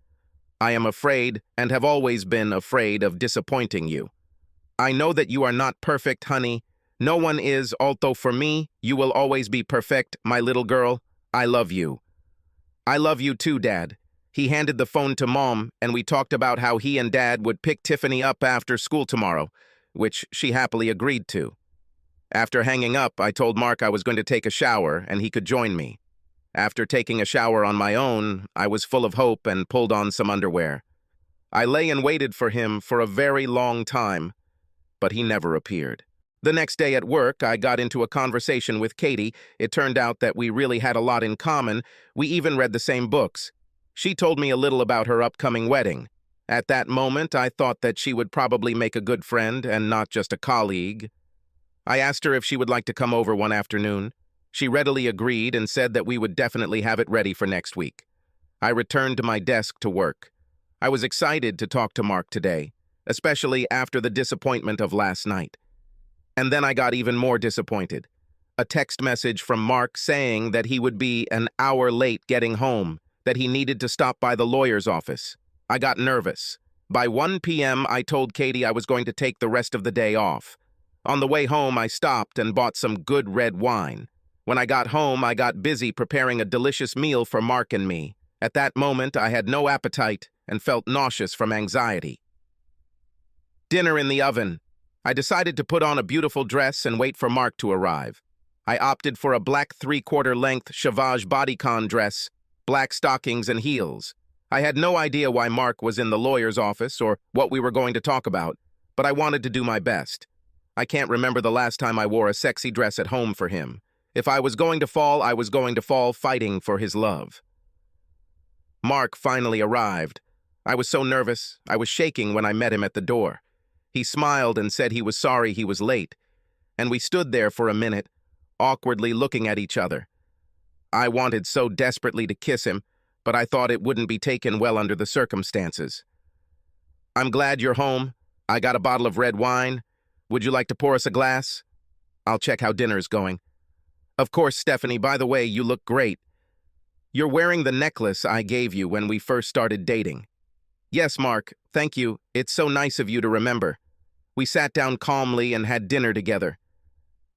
Speaker 1: I am afraid and have always been afraid of disappointing you. I know that you are not perfect, honey. No one is, although for me, you will always be perfect, my little girl. I love you." "I love you too, Dad." He handed the phone to Mom, and we talked about how he and Dad would pick Tiffany up after school tomorrow, which she happily agreed to. After hanging up, I told Mark I was going to take a shower and he could join me. After taking a shower on my own, I was full of hope and pulled on some underwear. I lay and waited for him for a very long time, but he never appeared. The next day at work, I got into a conversation with Katie. It turned out that we really had a lot in common. We even read the same books. She told me a little about her upcoming wedding. At that moment, I thought that she would probably make a good friend and not just a colleague. I asked her if she would like to come over one afternoon. She readily agreed and said that we would definitely have it ready for next week. I returned to my desk to work. I was excited to talk to Mark today, especially after the disappointment of last night. And then I got even more disappointed. A text message from Mark saying that he would be an hour late getting home, that he needed to stop by the lawyer's office. I got nervous. By 1 p.m., I told Katie I was going to take the rest of the day off. On the way home, I stopped and bought some good red wine. When I got home, I got busy preparing a delicious meal for Mark and me. At that moment, I had no appetite and felt nauseous from anxiety. Dinner in the oven. I decided to put on a beautiful dress and wait for Mark to arrive. I opted for a black 3/4 length Sauvage bodycon dress, black stockings and heels. I had no idea why Mark was in the lawyer's office or what we were going to talk about, but I wanted to do my best. I can't remember the last time I wore a sexy dress at home for him. If I was going to fall, I was going to fall fighting for his love. Mark finally arrived. I was so nervous, I was shaking when I met him at the door. He smiled and said he was sorry he was late, and we stood there for a minute, awkwardly looking at each other. I wanted so desperately to kiss him, but I thought it wouldn't be taken well under the circumstances. "I'm glad you're home. I got a bottle of red wine. Would you like to pour us a glass? I'll check how dinner's going." "Of course, Stephanie. By the way, you look great. You're wearing the necklace I gave you when we first started dating." "Yes, Mark. Thank you. It's so nice of you to remember." We sat down calmly and had dinner together.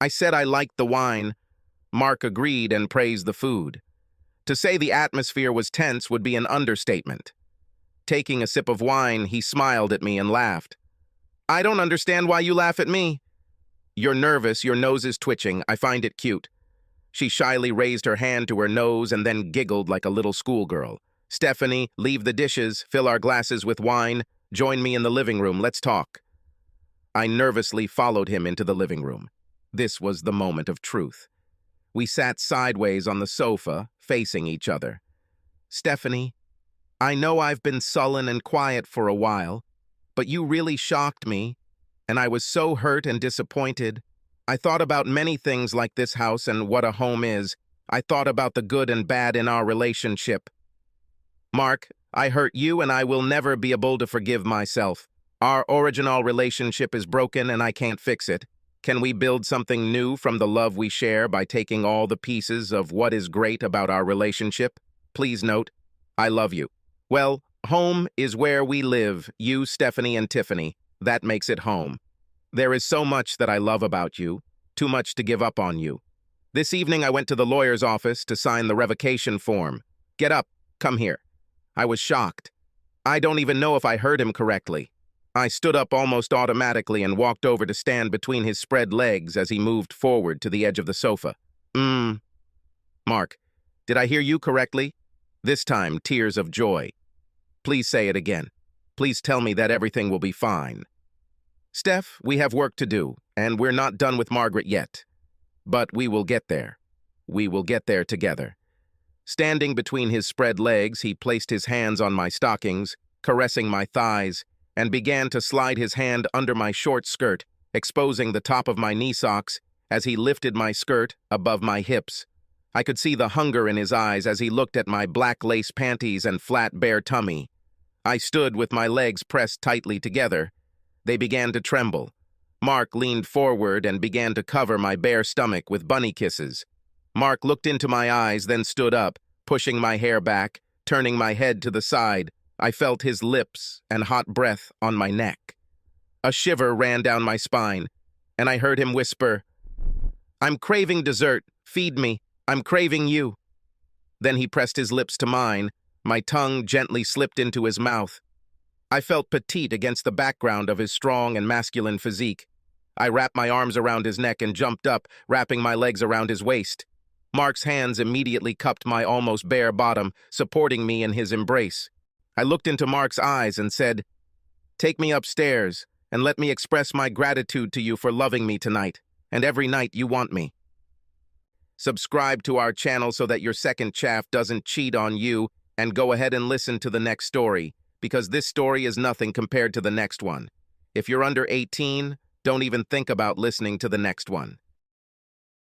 Speaker 1: I said I liked the wine. Mark agreed and praised the food. To say the atmosphere was tense would be an understatement. Taking a sip of wine, he smiled at me and laughed. "I don't understand why you laugh at me." "You're nervous, your nose is twitching. I find it cute." She shyly raised her hand to her nose and then giggled like a little schoolgirl. "Stephanie, leave the dishes, fill our glasses with wine. Join me in the living room, let's talk." I nervously followed him into the living room. This was the moment of truth. We sat sideways on the sofa, facing each other. "Stephanie, I know I've been sullen and quiet for a while, but you really shocked me, and I was so hurt and disappointed. I thought about many things like this house and what a home is. I thought about the good and bad in our relationship. Mark, I hurt you and I will never be able to forgive myself. Our original relationship is broken and I can't fix it. Can we build something new from the love we share by taking all the pieces of what is great about our relationship? Please note, I love you. Well, home is where we live, you, Stephanie, and Tiffany. That makes it home. There is so much that I love about you, too much to give up on you. This evening I went to the lawyer's office to sign the revocation form. Get up, come here. I was shocked. I don't even know if I heard him correctly. I stood up almost automatically and walked over to stand between his spread legs as he moved forward to the edge of the sofa. Mark, did I hear you correctly? This time, tears of joy. Please say it again. Please tell me that everything will be fine. Steph, we have work to do, and we're not done with Margaret yet. But we will get there. We will get there together. Standing between his spread legs, he placed his hands on my stockings, caressing my thighs, and began to slide his hand under my short skirt, exposing the top of my knee socks as he lifted my skirt above my hips. I could see the hunger in his eyes as he looked at my black lace panties and flat bare tummy. I stood with my legs pressed tightly together. They began to tremble. Mark leaned forward and began to cover my bare stomach with bunny kisses. Mark looked into my eyes, then stood up, pushing my hair back, turning my head to the side. I felt his lips and hot breath on my neck. A shiver ran down my spine, and I heard him whisper, "I'm craving dessert. Feed me. I'm craving you." Then he pressed his lips to mine. My tongue gently slipped into his mouth. I felt petite against the background of his strong and masculine physique. I wrapped my arms around his neck and jumped up, wrapping my legs around his waist. Mark's hands immediately cupped my almost bare bottom, supporting me in his embrace. I looked into Mark's eyes and said, "Take me upstairs and let me express my gratitude to you for loving me tonight, and every night you want me." Subscribe to our channel so that your second chaff doesn't cheat on you, and go ahead and listen to the next story, because this story is nothing compared to the next one. If you're under 18, don't even think about listening to the next one.